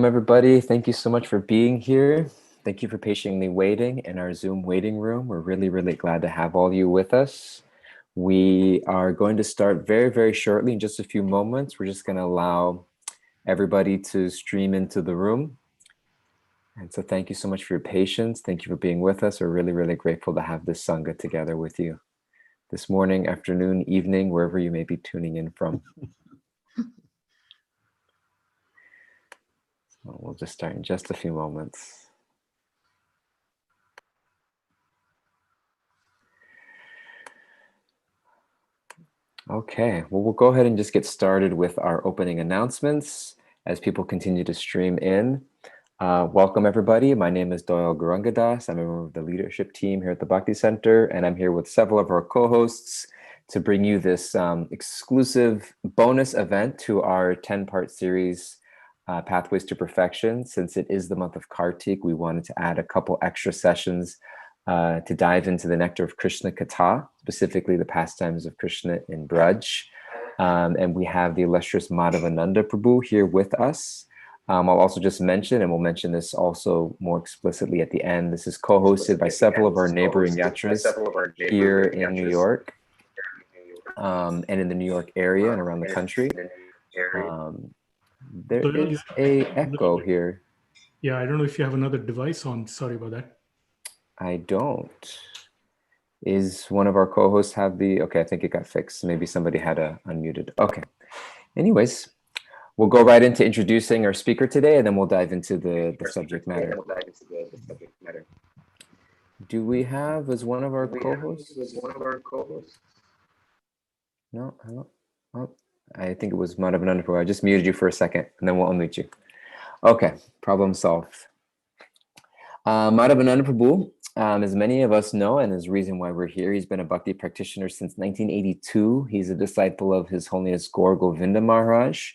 Everybody. Thank you so much for being here. Thank you for patiently waiting in our Zoom waiting room. We're really, really glad to have all you with us. We are going to start very, very shortly in just a few moments. We're just going to allow everybody to stream into the room. And so thank you so much for your patience. Thank you for being with us. We're really, really grateful to have this Sangha together with you this morning, afternoon, evening, wherever you may be tuning in from. So we'll just start in just a few moments. Okay, well, we'll go ahead and just get started with our opening announcements as people continue to stream in. Welcome, everybody. My name is Doyle Garangadas. I'm a member of the leadership team here at the Bhakti Center, and I'm here with several of our co-hosts to bring you this exclusive bonus event to our 10-part series, Pathways to Perfection. Since it is the month of Kartik, we wanted to add a couple extra sessions to dive into the nectar of Krishna-katha, specifically the pastimes of Krishna in Braj. And we have the illustrious Madhavananda Prabhu here with us. I'll also just mention, and we'll mention this also more explicitly at the end, this is co-hosted by several of our neighboring yatras here in New York and in the New York area and around the country. There is a echo here. Yeah, I don't know if you have another device on. Sorry about that. I don't. Is one of our co-hosts have the, okay, I think it got fixed. Maybe somebody had unmuted. Okay. Anyways, we'll go right into introducing our speaker today, and then we'll dive into the subject matter. Do we have as one of our co-hosts? No, hello. Oh, I think it was Madhavananda Prabhu. I just muted you for a second, and then we'll unmute you. Okay, problem solved. Madhavananda Prabhu, as many of us know, and is the reason why we're here, he's been a Bhakti practitioner since 1982. He's a disciple of His Holiness Gaur Govinda Maharaj.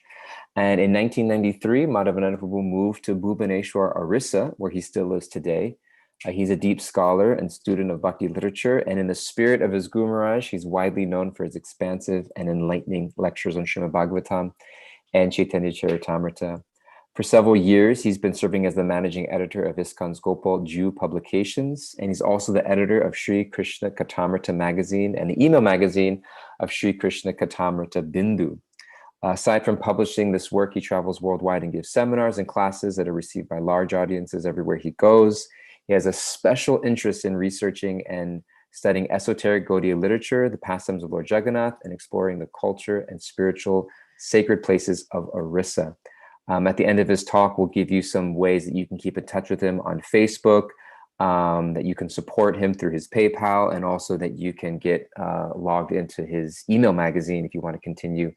And in 1993, Madhavananda Prabhu moved to Bhubaneswar, Orissa, where he still lives today. He's a deep scholar and student of Bhakti literature, and in the spirit of his Guru Maharaj, he's widely known for his expansive and enlightening lectures on Srimad Bhagavatam and Chaitanya Charitamrita. For several years, he's been serving as the managing editor of ISKCON's Gopal Jew publications, and he's also the editor of Sri Krishna Katamrita magazine and the email magazine of Sri Krishna Katamrita Bindu. Aside from publishing this work, he travels worldwide and gives seminars and classes that are received by large audiences everywhere he goes. He has a special interest in researching and studying esoteric Gaudiya literature, the pastimes of Lord Jagannath, and exploring the culture and spiritual sacred places of Orissa. At the end of his talk, we'll give you some ways that you can keep in touch with him on Facebook, that you can support him through his PayPal, and also that you can get logged into his email magazine if you want to continue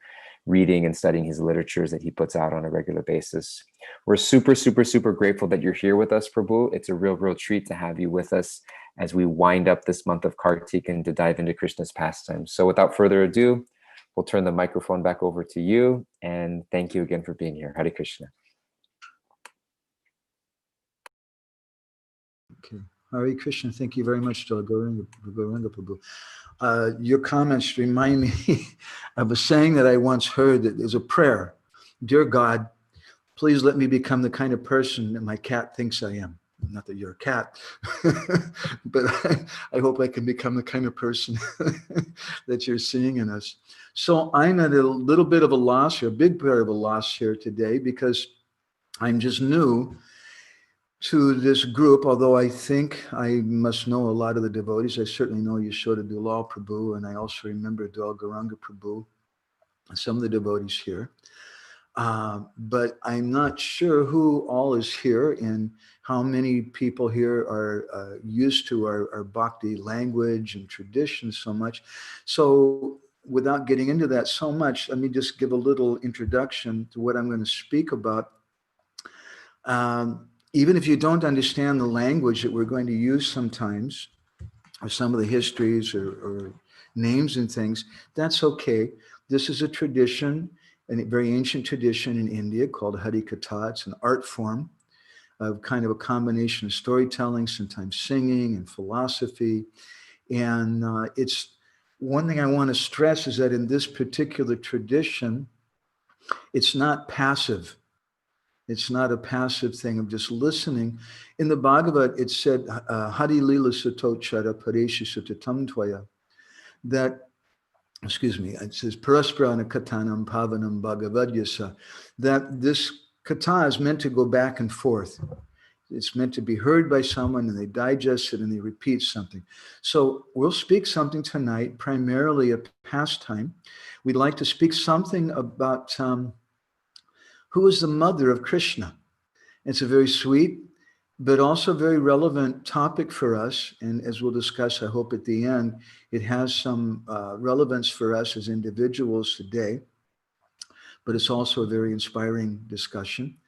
reading and studying his literatures that he puts out on a regular basis. We're super, super, super grateful that you're here with us, Prabhu. It's a real, real treat to have you with us as we wind up this month of Kartik and to dive into Krishna's pastimes. So without further ado, we'll turn the microphone back over to you. And thank you again for being here. Hare Krishna. Okay. Hare Krishna. Thank you very much, Gauranga Prabhu. Your comments remind me of a saying that I once heard that is a prayer. Dear God, please let me become the kind of person that my cat thinks I am. Not that you're a cat, but I hope I can become the kind of person that you're seeing in us. So I'm at a little bit of a loss here, a big bit of a loss here today, because I'm just new to this group, although I think I must know a lot of the devotees. I certainly know Yashoda Dulal Prabhu, and I also remember Dul Garanga Prabhu, some of the devotees here. But I'm not sure who all is here and how many people here are used to our bhakti language and tradition so much. So without getting into that so much, let me just give a little introduction to what I'm going to speak about. Even if you don't understand the language that we're going to use sometimes, or some of the histories or names and things, that's okay. This is a tradition, a very ancient tradition in India called Hari-katha. It's an art form of kind of a combination of storytelling, sometimes singing and philosophy. And it's one thing I want to stress is that in this particular tradition, it's not passive. It's not a passive thing of just listening. In the Bhagavad, it said, Hari Lila Satochara Pareshi Sutatam Tvaya, that, excuse me, it says, Parasprana Katanam Pavanam Bhagavadyasa, that this kata is meant to go back and forth. It's meant to be heard by someone and they digest it and they repeat something. So we'll speak something tonight, primarily a pastime. We'd like to speak something about who is the mother of Krishna. It's a very sweet, but also very relevant topic for us. And as we'll discuss, I hope at the end, it has some relevance for us as individuals today, but it's also a very inspiring discussion.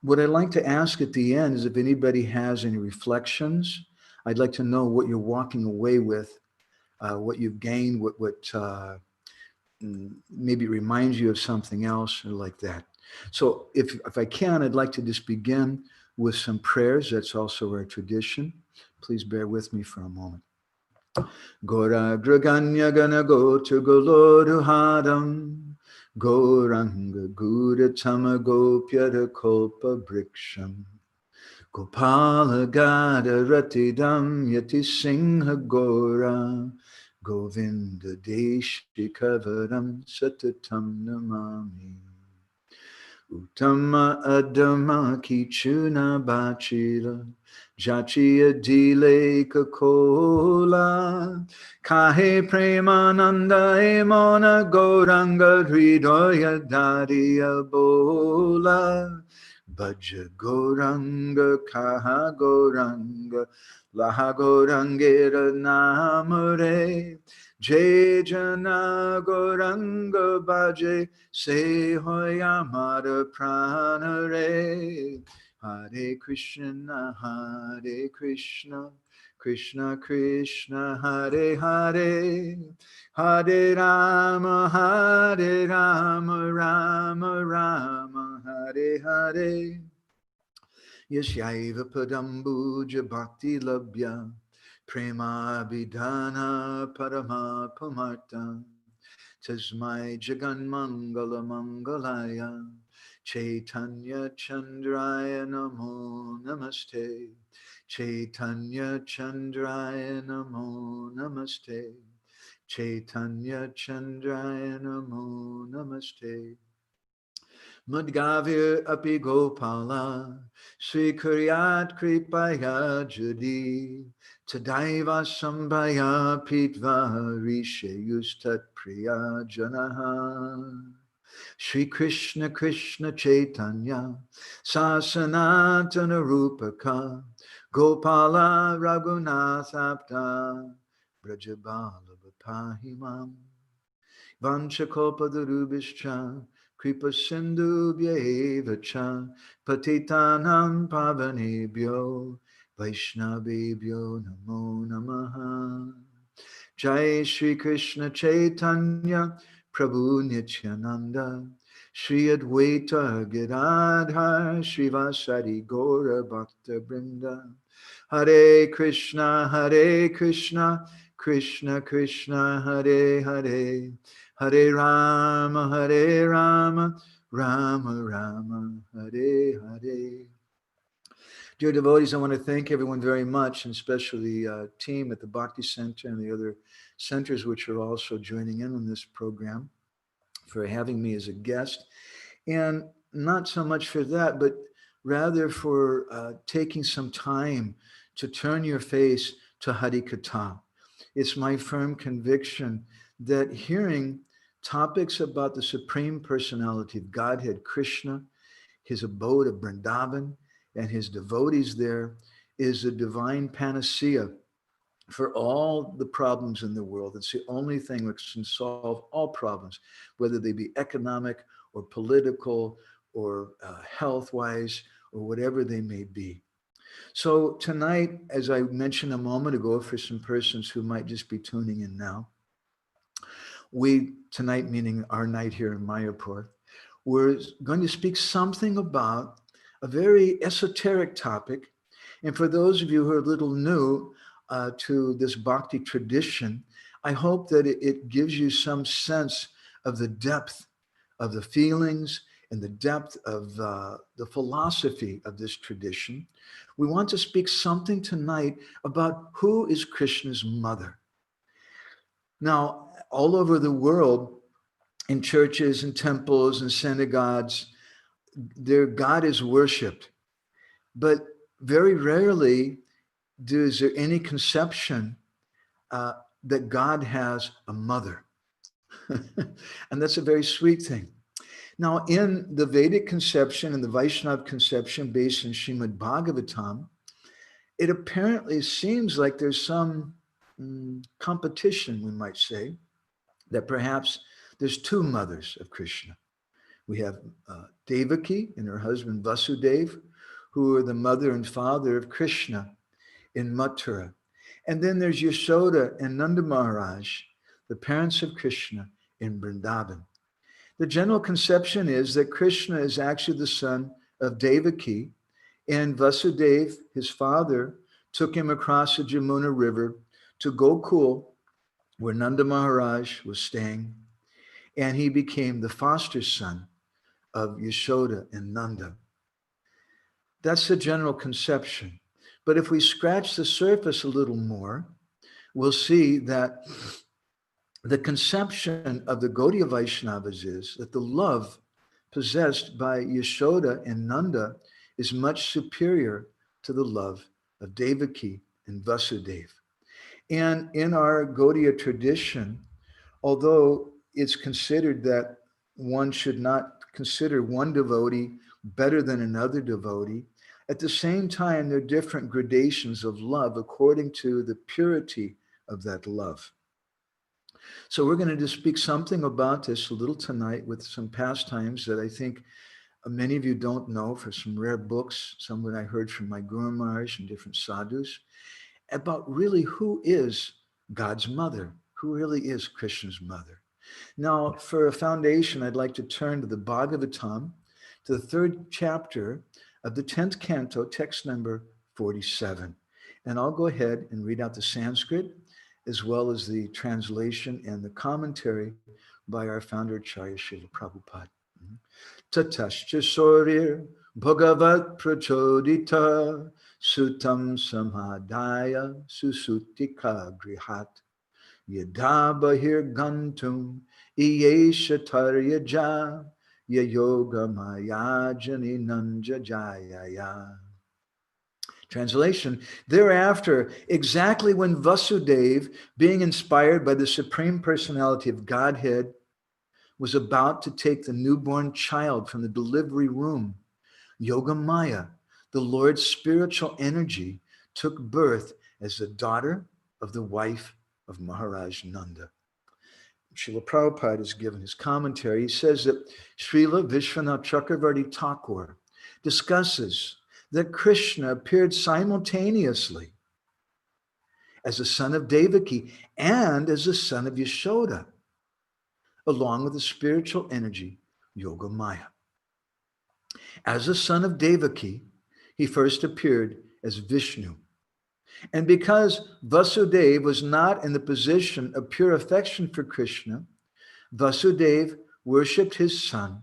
What I'd like to ask at the end is if anybody has any reflections. I'd like to know what you're walking away with, what you've gained, what maybe reminds you of something else or like that. So if I can, I'd like to just begin with some prayers. That's also our tradition. Please bear with me for a moment. Gora Graganya Gana Go to Goloduhadam Goranga Gura Tamagopyada Kolpa Briksham Gopala Gada Ratidam Yati Singha Gora Govinda Deshi Kavaram Satatam Namami Uttama Adama Kichuna Bachira Jachia Dile Kakola Kahe Premananda Emona Goranga Hridoya Dadiya Bola Bhaja Goranga Kaha Goranga Laha Gorangera Namare Jai Jana Goranga Bhaje Se Hoyamara Pranare Hare Krishna, Krishna Krishna, Hare Hare, Hare Rama, Rama Rama, Hare Hare. Yashaiva Padambuja Bhakti Labhya, Prema Vidhana Parama Pamarta, Tasmai Jagan Mangala Mangalaya. Chaitanya Chandraya Namo Namaste. Chaitanya Chandraya Namo Namaste. Chaitanya Chandraya Namo Namaste. Madgavir Api Gopala Sri Kuryat Kripaya Jadi Tadaiva Sambhaya Pitva Rishe Yustat Priya Janaha Shri Krishna Krishna Chaitanya Sasanatana Rupaka Gopala Raghunath Apta Brajabala Bapahimam Vanchakopadarubhischa Kripa Sindhu Vyevacha Patitanam Pavanebhyo Vaishnavebhyo Namo Namaha Jai Shri Krishna Chaitanya Prabhu Nityananda, Shri Advaita Gadadhar, Shri Vasari Gaura Bhakta Brinda, Hare Krishna, Krishna Krishna, Hare Hare, Hare Rama, Rama Rama, Hare Hare. Dear devotees, I want to thank everyone very much, and especially the team at the Bhakti Center and the other centers which are also joining in on this program, for having me as a guest. And not so much for that, but rather for taking some time to turn your face to Hari-katha. It's my firm conviction that hearing topics about the Supreme Personality of Godhead, Krishna, his abode of Vrindavan, and his devotees there is a divine panacea for all the problems in the world. It's the only thing which can solve all problems, whether they be economic or political or health-wise or whatever they may be. So tonight, as I mentioned a moment ago, for some persons who might just be tuning in now, tonight meaning our night here in Mayapur, we're going to speak something about a very esoteric topic. And for those of you who are a little new to this bhakti tradition, I hope that it gives you some sense of the depth of the feelings and the depth of the philosophy of this tradition, we want to speak something tonight about who is Krishna's mother. Now, all over the world, in churches and temples and synagogues, their God is worshipped. But very rarely is there any conception that God has a mother. And that's a very sweet thing. Now, in the Vedic conception and the Vaishnava conception based in Srimad Bhagavatam, it apparently seems like there's some competition, we might say, that perhaps there's two mothers of Krishna. We have Devaki and her husband Vasudeva, who are the mother and father of Krishna in Mathura. And then there's Yashoda and Nanda Maharaj, the parents of Krishna in Vrindavan. The general conception is that Krishna is actually the son of Devaki, and Vasudeva, his father, took him across the Jamuna River to Gokul, where Nanda Maharaj was staying, and he became the foster son of Yashoda and Nanda. That's the general conception. But if we scratch the surface a little more, we'll see that the conception of the Gaudiya Vaishnavas is that the love possessed by Yashoda and Nanda is much superior to the love of Devaki and Vasudeva. And in our Gaudiya tradition, although it's considered that one should not consider one devotee better than another devotee, at the same time, there are different gradations of love according to the purity of that love. So we're going to just speak something about this a little tonight with some pastimes that I think many of you don't know, for some rare books, some that I heard from my Guru Maharaj and different sadhus, about really who is God's mother, who really is Krishna's mother. Now, for a foundation, I'd like to turn to the Bhagavatam, to the 3rd chapter of the 10th canto, text number 47. And I'll go ahead and read out the Sanskrit, as well as the translation and the commentary by our founder, Acharya Srila Prabhupada. Tatascha sorir bhagavat prachodita sutam samadaya susutika grihat yada bahir gantum iyesha taryaja yayoga mayajani nanja jayaya. Translation, thereafter, exactly when Vasudeva, being inspired by the Supreme Personality of Godhead, was about to take the newborn child from the delivery room, Yoga Maya, the Lord's spiritual energy, took birth as the daughter of the wife of Maharaj Nanda. Srila Prabhupada has given his commentary. He says that Srila Vishwanath Chakravarti Thakur discusses that Krishna appeared simultaneously as the son of Devaki and as the son of Yashoda, along with the spiritual energy, Yoga Maya. As the son of Devaki, he first appeared as Vishnu. And because Vasudeva was not in the position of pure affection for Krishna, Vasudeva worshipped his son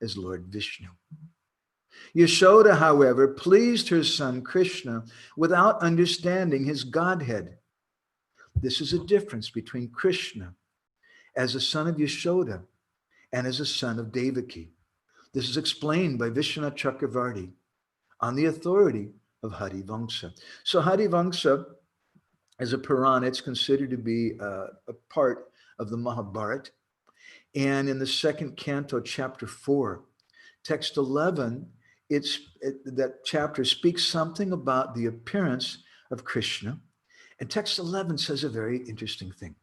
as Lord Vishnu. Yashoda, however, pleased her son Krishna without understanding his godhead. This is a difference between Krishna as a son of Yashoda and as a son of Devaki. This is explained by Vishwanath Chakravarti on the authority of Hari-katha. So Hari-katha, as a Purana, it's considered to be a part of the Mahabharata. And in the 2nd canto, chapter 4, text 11, that chapter speaks something about the appearance of Krishna. And text 11 says a very interesting thing.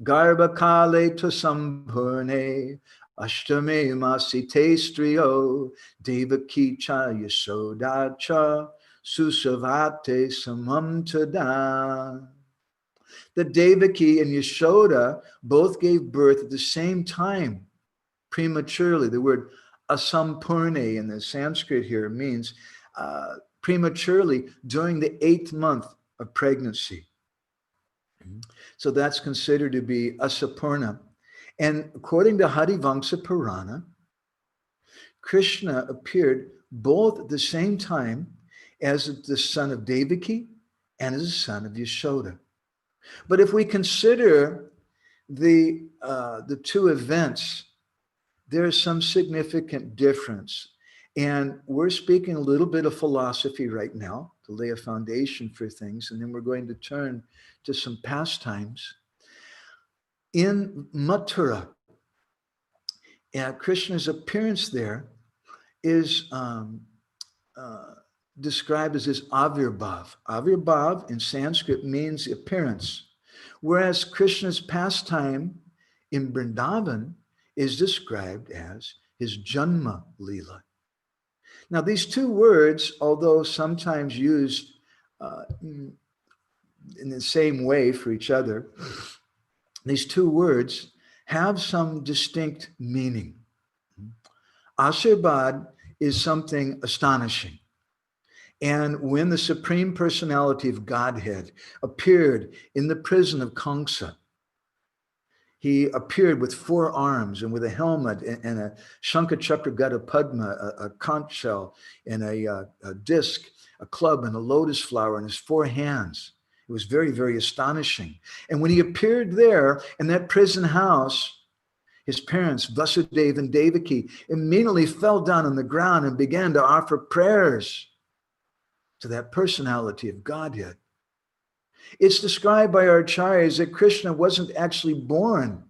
Garbha kale to sambhurne ashtame masite striyo devaki cha yashoda cha susavate samam tada. The Devaki and Yashoda both gave birth at the same time, prematurely. The word asampurne in the Sanskrit here means prematurely during the 8th month of pregnancy. So that's considered to be asapurna. And according to Hari-katha Purana, Krishna appeared both at the same time as the son of Devaki and as the son of Yashoda. But if we consider the two events, there's some significant difference. And we're speaking a little bit of philosophy right now to lay a foundation for things. And then we're going to turn to some pastimes. In Mathura, Krishna's appearance there is described as his avirbhav. Avirbhav in Sanskrit means appearance, whereas Krishna's pastime in Vrindavan is described as his Janma Leela. Now, these two words, although sometimes used in the same way for each other, these two words have some distinct meaning. Ashirbad is something astonishing. And when the Supreme Personality of Godhead appeared in the prison of Kamsa, he appeared with 4 arms and with a helmet and a Shankachakra Gada Padma, a conch shell, and a disc, a club, and a lotus flower in his 4 hands. It was very, very astonishing. And when he appeared there in that prison house, his parents, Vasudeva and Devaki, immediately fell down on the ground and began to offer prayers to that personality of Godhead. It's described by our acharyas that Krishna wasn't actually born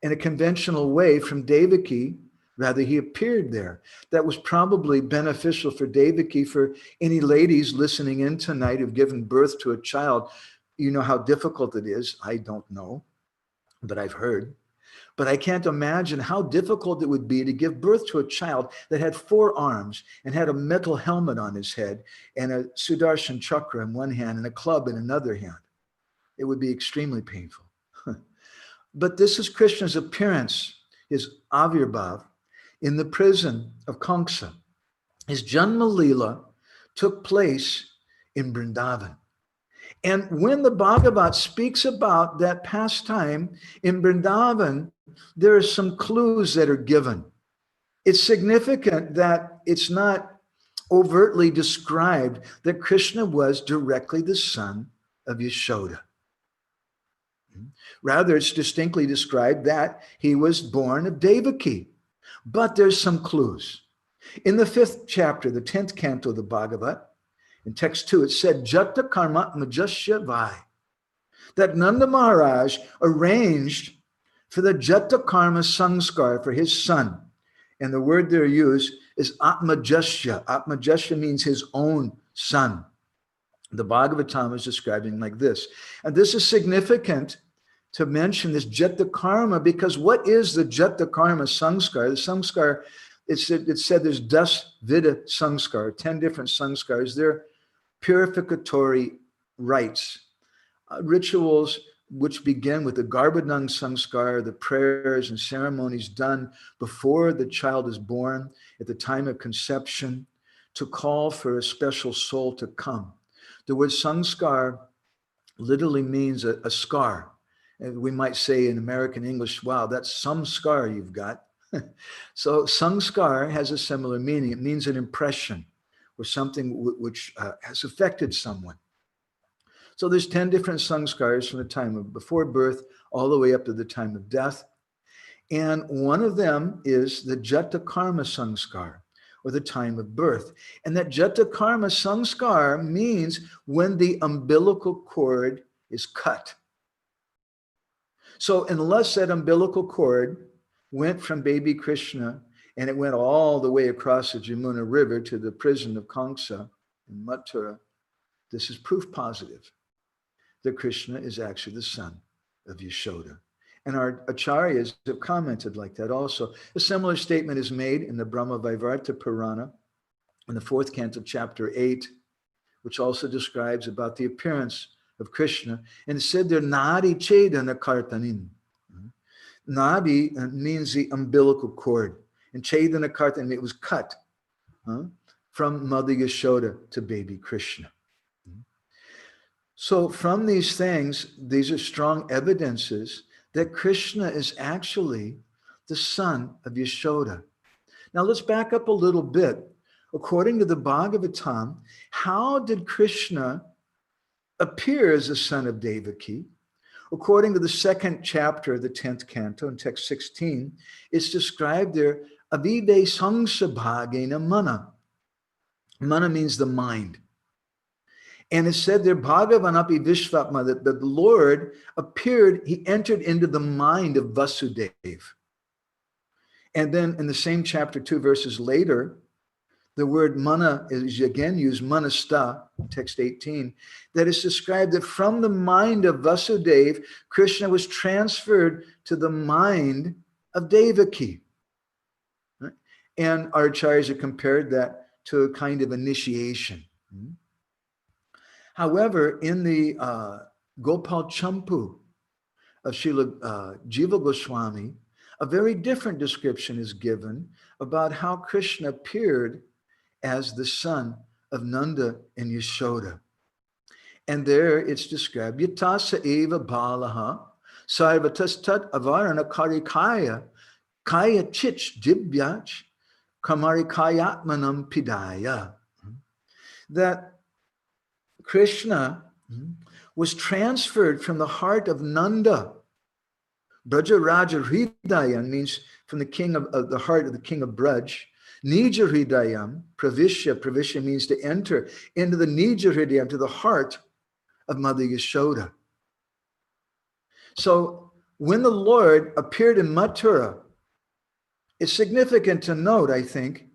in a conventional way from Devaki. Rather, he appeared there. That was probably beneficial for Devaki. For any ladies listening in tonight who've given birth to a child, you know how difficult it is. I don't know, but I've heard. But I can't imagine how difficult it would be to give birth to a child that had 4 arms and had a metal helmet on his head and a Sudarshan chakra in one hand and a club in another hand. It would be extremely painful. But this is Krishna's appearance, his avirbhav, in the prison of Kamsa. His Janma Leela took place in Vrindavan. And when the Bhagavat speaks about that pastime in Vrindavan, there are some clues that are given. It's significant that it's not overtly described that Krishna was directly the son of Yashoda. Rather, it's distinctly described that he was born of Devaki. But there's some clues. In the 5th chapter, the 10th canto of the Bhagavat, in text 2, it said, Jata Karma Majasya Vai, that Nanda Maharaj arranged for the Jata Karma Sanskar for his son. And the word there used is Atmajasya. Atmajasya means his own son. The Bhagavatam is describing like this. And this is significant to mention this Jata Karma, because what is the Jata Karma Sanskar? The Sanskar, it said there's Das Vida Sanskar, 10 different Sanskars. They're purificatory rites, rituals which begin with the Garbhadang Sanskar, the prayers and ceremonies done before the child is born, at the time of conception, to call for a special soul to come. The word Sanskar literally means a scar. And we might say in American English, wow, that's some scar you've got. So Sanskar has a similar meaning. It means an impression or something which has affected someone. So there's 10 different sanskars from the time of before birth all the way up to the time of death. And one of them is the Jata Karma Sanskar, or the time of birth. And that Jata Karma Sanskar means when the umbilical cord is cut. So unless that umbilical cord went from baby Krishna and it went all the way across the Jamuna River to the prison of Kamsa in Mathura, this is proof positive that Krishna is actually the son of Yashoda. And our acharyas have commented like that also. A similar statement is made in the Brahma Vaivarta Purana in the 4th canto, chapter 8, which also describes about the appearance of Krishna. And it said there, Nadi Chedana Kartanin. Nadi means the umbilical cord. And Chedana Kartanin, it was cut from Mother Yashoda to baby Krishna. So from these things, these are strong evidences that Krishna is actually the son of Yashoda. Now let's back up a little bit. According to the Bhagavatam, how did Krishna appear as the son of Devaki? According to the second chapter of the 10th canto in text 16, it's described there, avive sangsabhagena mana. Mana means the mind. And it said there, Bhagavanapi Vishvatma, that the Lord appeared, he entered into the mind of Vasudev. And then in the same chapter, 2 verses later, the word mana is again used, manasta, text 18, that is described that from the mind of Vasudev, Krishna was transferred to the mind of Devaki. Right? And our acharyas have compared that to a kind of initiation. However, in the Gopal Champu of Srila Jiva Goswami, a very different description is given about how Krishna appeared as the son of Nanda and Yashoda. And there it's described, Yatasa eva balaha sarvatas tat avarana karikaya kaya chich dibyach kamarikayatmanam pidaya. That Krishna was transferred from the heart of Nanda. Braja Raja Hridayam means from the king of the heart of the king of Braj. Nija Hridayam, Pravisya means to enter into the Nija Hridayam, to the heart of Mother Yashoda. So when the Lord appeared in Mathura, it's significant to note, I think,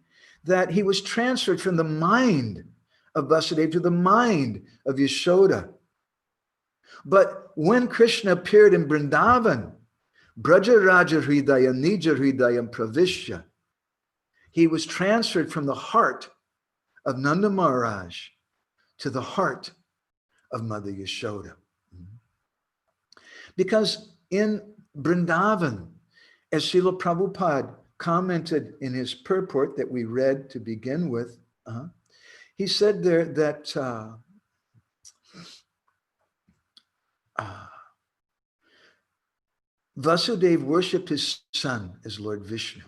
that he was transferred from the mind of Vasudeva to the mind of Yashoda. But when Krishna appeared in Vrindavan, Braja Raja Hridayam, Nija Hridayam, Pravisya, he was transferred from the heart of Nanda Maharaj to the heart of Mother Yashoda. Because in Vrindavan, as Srila Prabhupada commented in his purport that we read to begin with, he said there that Vasudeva worshipped his son as Lord Vishnu.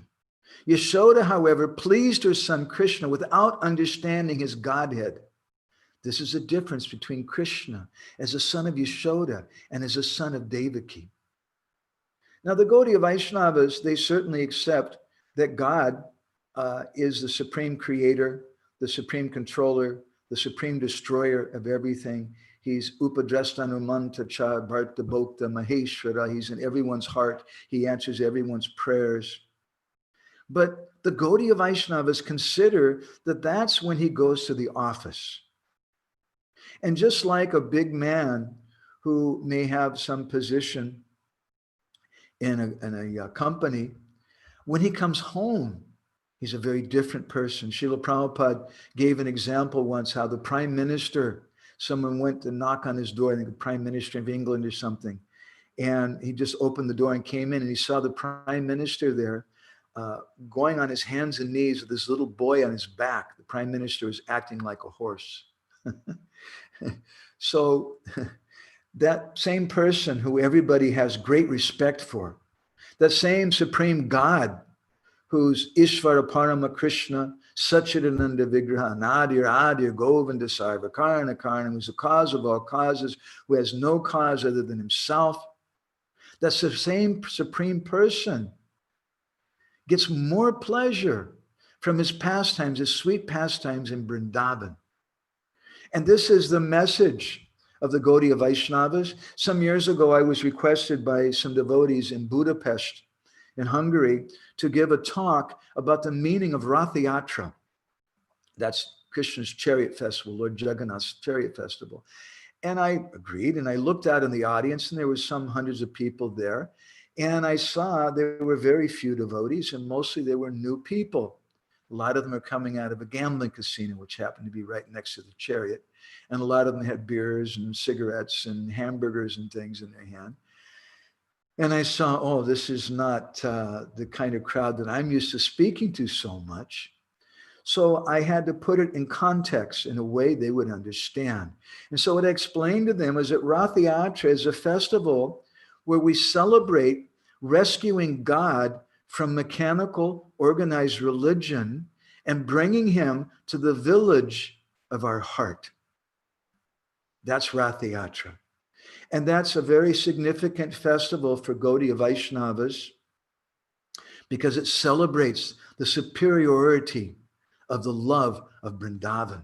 Yashoda, however, pleased her son Krishna without understanding his godhead. This is the difference between Krishna as a son of Yashoda and as a son of Devaki. Now, the Gaudiya Vaishnavas, they certainly accept that God is the supreme creator, the supreme controller, the supreme destroyer of everything. He's Upadrastanumanta cha Bharta Bhokta Maheshwara. He's in everyone's heart. He answers everyone's prayers. But the Gaudiya Vaishnavas consider that that's when he goes to the office. And just like a big man who may have some position in a company, when he comes home, he's a very different person. Srila Prabhupada gave an example once how the prime minister, someone went to knock on his door, I think the prime minister of England or something, and he just opened the door and came in, and he saw the prime minister there going on his hands and knees with this little boy on his back. The prime minister was acting like a horse. So that same person who everybody has great respect for, that same supreme God who's Ishvara Parama Krishna, Satchidananda Vigraha, Nadir Adir Govinda Sarva Karna Karna, who's the cause of all causes, who has no cause other than himself, that's the same supreme person gets more pleasure from his pastimes, his sweet pastimes in Vrindavan. And this is the message of the Gaudiya Vaishnavas. Some years ago, I was requested by some devotees in Budapest, in Hungary, to give a talk about the meaning of Ratha Yatra. That's Krishna's chariot festival, Lord Jagannath's chariot festival. And I agreed, and I looked out in the audience, and there was some hundreds of people there. And I saw there were very few devotees, and mostly they were new people. A lot of them are coming out of a gambling casino, which happened to be right next to the chariot. And a lot of them had beers and cigarettes and hamburgers and things in their hand. And I saw, oh, this is not the kind of crowd that I'm used to speaking to so much. So I had to put it in context in a way they would understand. And so what I explained to them is that Ratha Yatra is a festival where we celebrate rescuing God from mechanical, organized religion and bringing him to the village of our heart. That's Rath-yatra. And that's a very significant festival for Gaudiya Vaishnavas because it celebrates the superiority of the love of Vrindavan,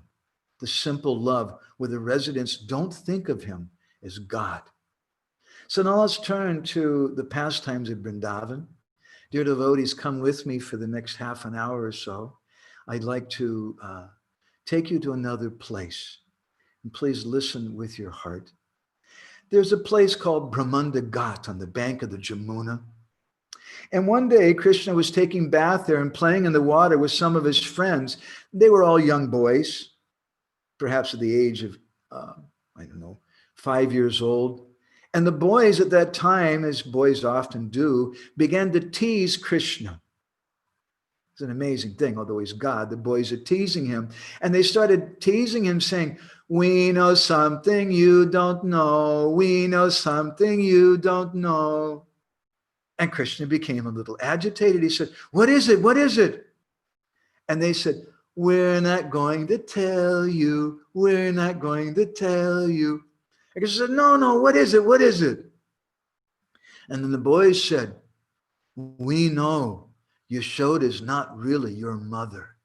the simple love where the residents don't think of him as God. So now let's turn to the pastimes of Vrindavan. Dear devotees, come with me for the next half an hour or so. I'd like to take you to another place. And please listen with your heart. There's a place called Brahmanda Ghat on the bank of the Jamuna. And one day, Krishna was taking bath there and playing in the water with some of his friends. They were all young boys, perhaps at the age of, 5 years old. And the boys at that time, as boys often do, began to tease Krishna. It's an amazing thing, although he's God, the boys are teasing him. And they started teasing him, saying, "We know something you don't know. We know something you don't know." And Krishna became a little agitated. He said, "What is it? What is it?" And they said, "We're not going to tell you. We're not going to tell you." And Krishna said, No, what is it? What is it?" And then the boys said, "We know Yashoda is not really your mother."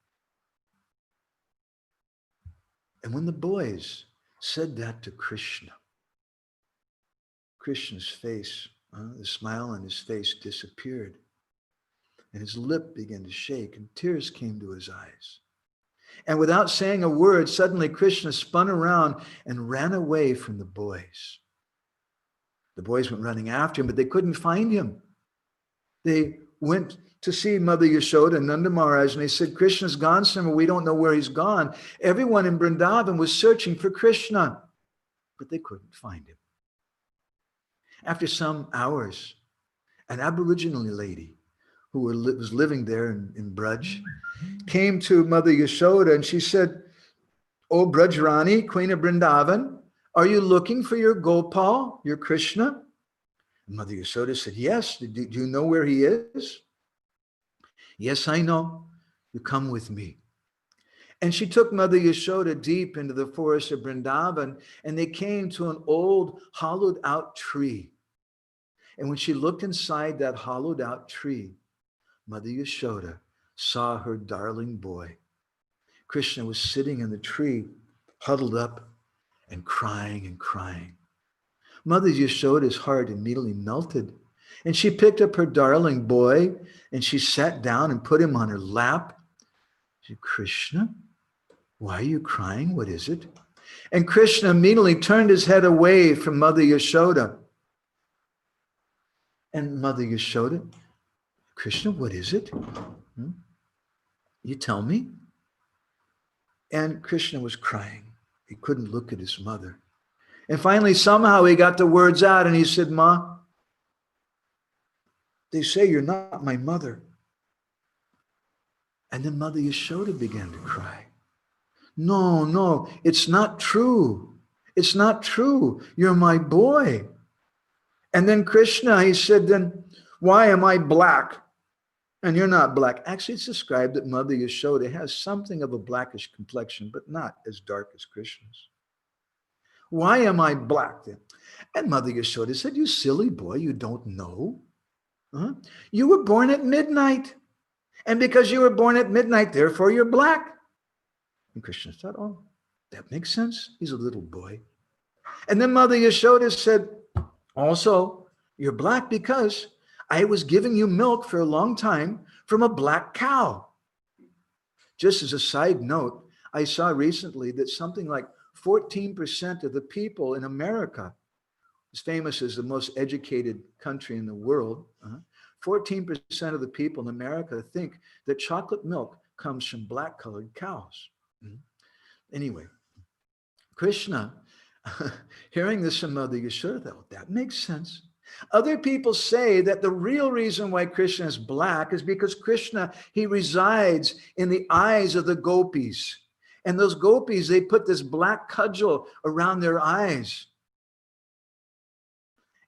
And when the boys said that to Krishna, Krishna's face, the smile on his face disappeared. And his lip began to shake and tears came to his eyes. And without saying a word, suddenly Krishna spun around and ran away from the boys. The boys went running after him, but they couldn't find him. They went to see Mother Yashoda and Nanda Maharaj, and they said, "Krishna's gone somewhere. We don't know where he's gone." Everyone in Vrindavan was searching for Krishna, but they couldn't find him. After some hours, an Aboriginal lady who was living there in Braj came to Mother Yashoda and she said, "O Brajrani, Queen of Vrindavan, are you looking for your Gopal, your Krishna?" And Mother Yashoda said, "Yes. Do you know where he is?" "Yes, I know. You come with me." And she took Mother Yashoda deep into the forest of Vrindavan, and they came to an old hollowed out tree. And when she looked inside that hollowed out tree, Mother Yashoda saw her darling boy. Krishna was sitting in the tree, huddled up and crying and crying. Mother Yashoda's heart immediately melted, and she picked up her darling boy and she sat down and put him on her lap. She said, "Krishna, why are you crying? What is it?" And Krishna immediately turned his head away from Mother Yashoda. And Mother Yashoda, "Krishna, what is it? You tell me." And Krishna was crying. He couldn't look at his mother. And finally, somehow he got the words out and he said, "Ma, they say you're not my mother." And then Mother Yashoda began to cry. No, it's not true. It's not true. You're my boy." And then Krishna, he said, "Then why am I black and you're not black?" Actually, it's described that Mother Yashoda has something of a blackish complexion, but not as dark as Krishna's. "Why am I black then?" And Mother Yashoda said, "You silly boy, you don't know. You were born at midnight. And because you were born at midnight, therefore you're black." And Krishna thought, "Oh, that makes sense. He's a little boy." And then Mother Yashoda said, "Also, you're black because I was giving you milk for a long time from a black cow." Just as a side note, I saw recently that something like 14% of the people in America, as famous as the most educated country in the world, 14% of the people in America think that chocolate milk comes from black-colored cows. Anyway, Krishna, hearing this from Mother Yashoda, thought, that makes sense. Other people say that the real reason why Krishna is black is because Krishna, he resides in the eyes of the gopis. And those gopis, they put this black cudgel around their eyes.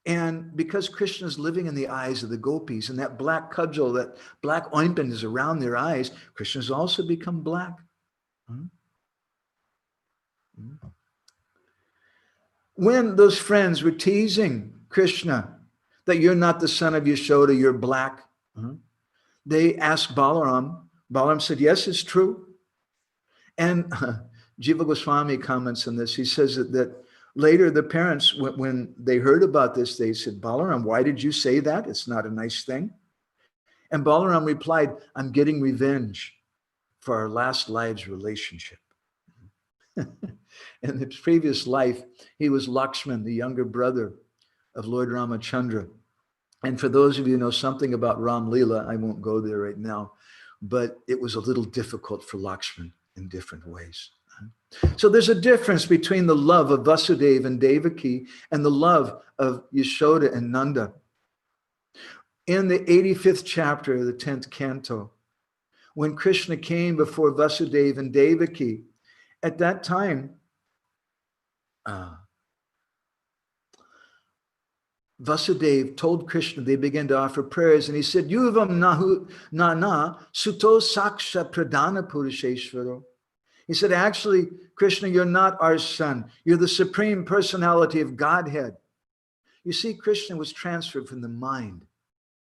And because Krishna is living in the eyes of the gopis, and that black cudgel, that black ointment is around their eyes, Krishna's also become black. When those friends were teasing Krishna that you're not the son of Yashoda, you're black, they asked Balaram. Balaram said, yes, it's true. And Jiva Goswami comments on this. He says that later the parents, when they heard about this, they said, Balaram, why did you say that? It's not a nice thing. And Balaram replied, I'm getting revenge for our last lives relationship. In the previous life, he was Lakshman, the younger brother of Lord Ramachandra. And for those of you who know something about Ram Leela, I won't go there right now, but it was a little difficult for Lakshman in different ways. So there's a difference between the love of Vasudeva and Devaki and the love of Yashoda and Nanda. In the 85th chapter of the 10th canto, when Krishna came before Vasudeva and Devaki, at that time, Vasudeva told Krishna, they began to offer prayers, and he said, Yuvam nahu nana suto saksha pradana purusheshvaro. He said, actually, Krishna, you're not our son. You're the supreme personality of Godhead. You see, Krishna was transferred from the mind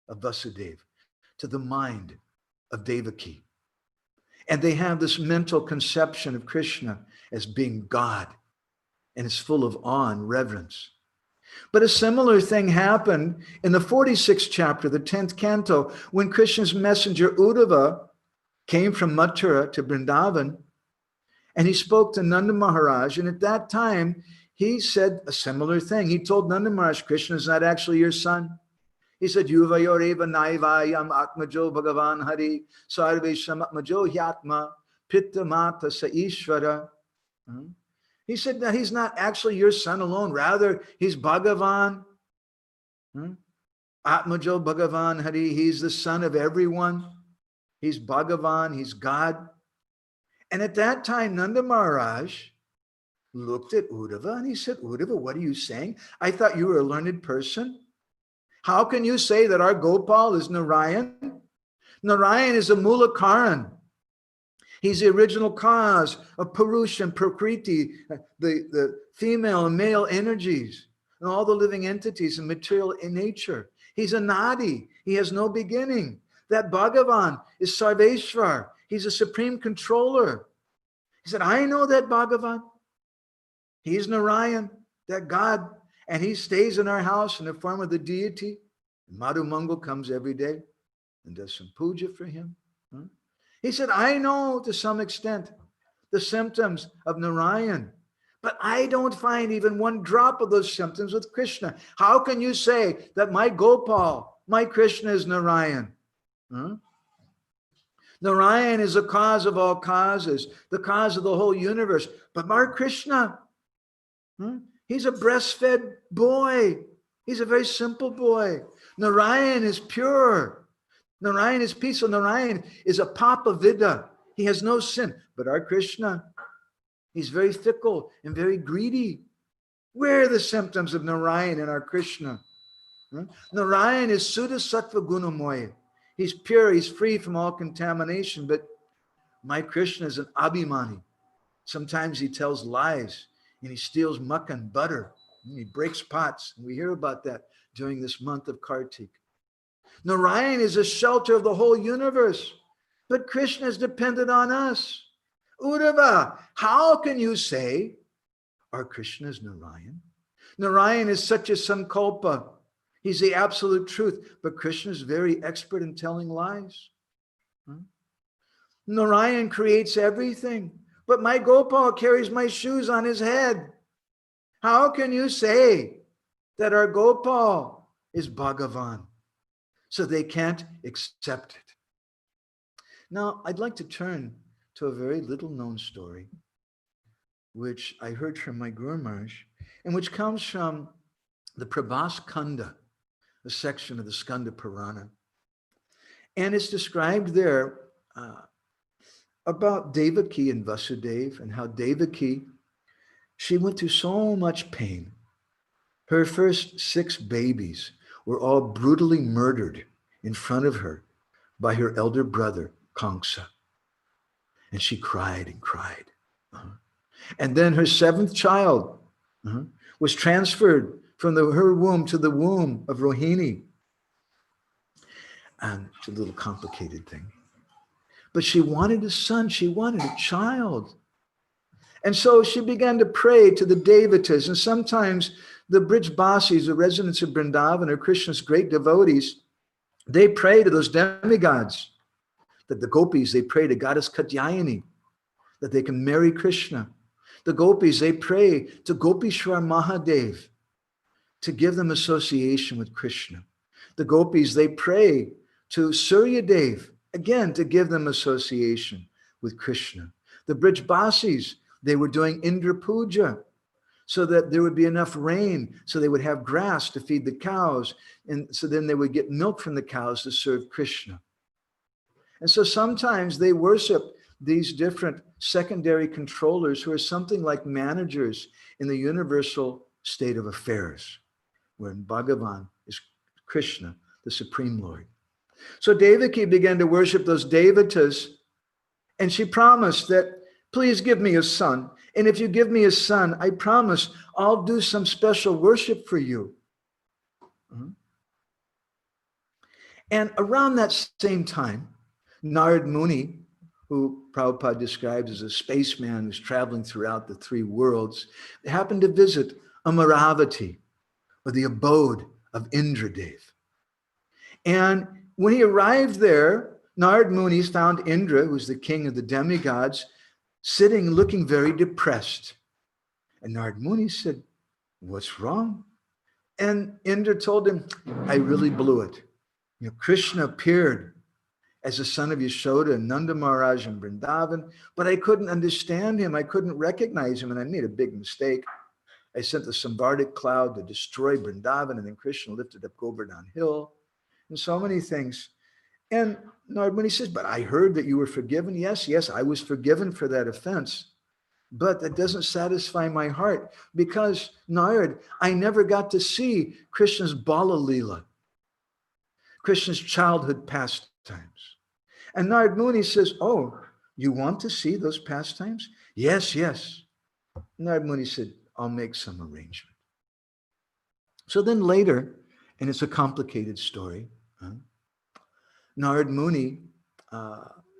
of Vasudeva to the mind of Devaki. And they have this mental conception of Krishna as being God, and it's full of awe and reverence. But a similar thing happened in the 46th chapter, the 10th canto, when Krishna's messenger Uddhava came from Mathura to Vrindavan, and he spoke to Nanda Maharaj. And at that time, he said a similar thing. He told Nanda Maharaj, Krishna is not actually your son. He said, Yuvayoreva naivayam atmajo bhagavan hari sarvesham atmajo hyatma pitta mata sa ishvara. He said that he's not actually your son alone. Rather, he's Bhagavan. Atmajo Bhagavan Hari. He's the son of everyone. He's Bhagavan. He's God. And at that time, Nanda Maharaj looked at Uddhava and he said, Uddhava, what are you saying? I thought you were a learned person. How can you say that our Gopal is Narayan? Narayan is a Mulakaran. He's the original cause of Purusha and Prakriti, the female and male energies, and all the living entities and material in nature. He's a Nadi. He has no beginning. That Bhagavan is Sarveshwar. He's a supreme controller. He said, I know that Bhagavan. He's Narayan, that God, and he stays in our house in the form of the deity. Madhu Mangal comes every day and does some puja for him. He said, I know to some extent the symptoms of Narayan, but I don't find even one drop of those symptoms with Krishna. How can you say that my Gopal, my Krishna is Narayan? Narayan is the cause of all causes, the cause of the whole universe. But our Krishna, he's a breastfed boy. He's a very simple boy. Narayan is pure. Narayan is peaceful. Narayan is a Papa Vida. He has no sin. But our Krishna, he's very fickle and very greedy. Where are the symptoms of Narayan in our Krishna? Narayan is Sudha Sattva Gunamoya. He's pure. He's free from all contamination. But my Krishna is an Abhimani. Sometimes he tells lies and he steals mukkan, butter. And he breaks pots. And we hear about that during this month of Kartik. Narayan is a shelter of the whole universe, but Krishna is dependent on us. Uddhava, how can you say our Krishna is Narayan? Narayan is such a sankalpa. He's the absolute truth, but Krishna is very expert in telling lies. Narayan creates everything, but my Gopal carries my shoes on his head. How can you say that our Gopal is Bhagavan? So they can't accept it. Now, I'd like to turn to a very little known story, which I heard from my Guru Maharaj, and which comes from the Prabhas Kanda, a section of the Skanda Purana. And it's described there about Devaki and Vasudeva, and how Devaki, she went through so much pain Her first 6 babies were all brutally murdered in front of her by her elder brother, Kangsa. And she cried and cried. And then her 7th child was transferred from her womb to the womb of Rohini. And it's a little complicated thing. But she wanted a son. She wanted a child. And so she began to pray to the Devatas. And sometimes the Brajbasis, the residents of Vrindavan, are Krishna's great devotees. They pray to those demigods. That the gopis, they pray to goddess Katyayani, that they can marry Krishna. The gopis, they pray to Gopishwar Mahadev to give them association with Krishna. The gopis, they pray to Suryadev, again, to give them association with Krishna. The Brajbasis, they were doing Indra Puja so that there would be enough rain, so they would have grass to feed the cows, and so then they would get milk from the cows to serve Krishna. And so sometimes they worship these different secondary controllers who are something like managers in the universal state of affairs, where Bhagavan is Krishna, the Supreme Lord. So Devaki began to worship those Devatas, and she promised that, please give me a son. And if you give me a son, I promise I'll do some special worship for you. And around that same time, Narad Muni, who Prabhupada describes as a spaceman who's traveling throughout the 3 worlds, happened to visit Amaravati, or the abode of Indradev. And when he arrived there, Narad Muni found Indra, who's the king of the demigods, sitting looking very depressed. And Narad Muni said, what's wrong? And Indra told him, I really blew it. You know, Krishna appeared as the son of Yashoda and Nanda Maharaj in Vrindavan, but I couldn't understand him. I couldn't recognize him, and I made a big mistake. I sent the Samvardik cloud to destroy Vrindavan, and then Krishna lifted up Govardhan Hill, and so many things. And Narad Muni says, but I heard that you were forgiven. Yes, I was forgiven for that offense, but that doesn't satisfy my heart because, Narad, I never got to see Krishna's Bala Leela, Krishna's childhood pastimes. And Narad Muni says, oh, you want to see those pastimes? Yes. Narad Muni said, I'll make some arrangement. So then later, and it's a complicated story, Narad Muni,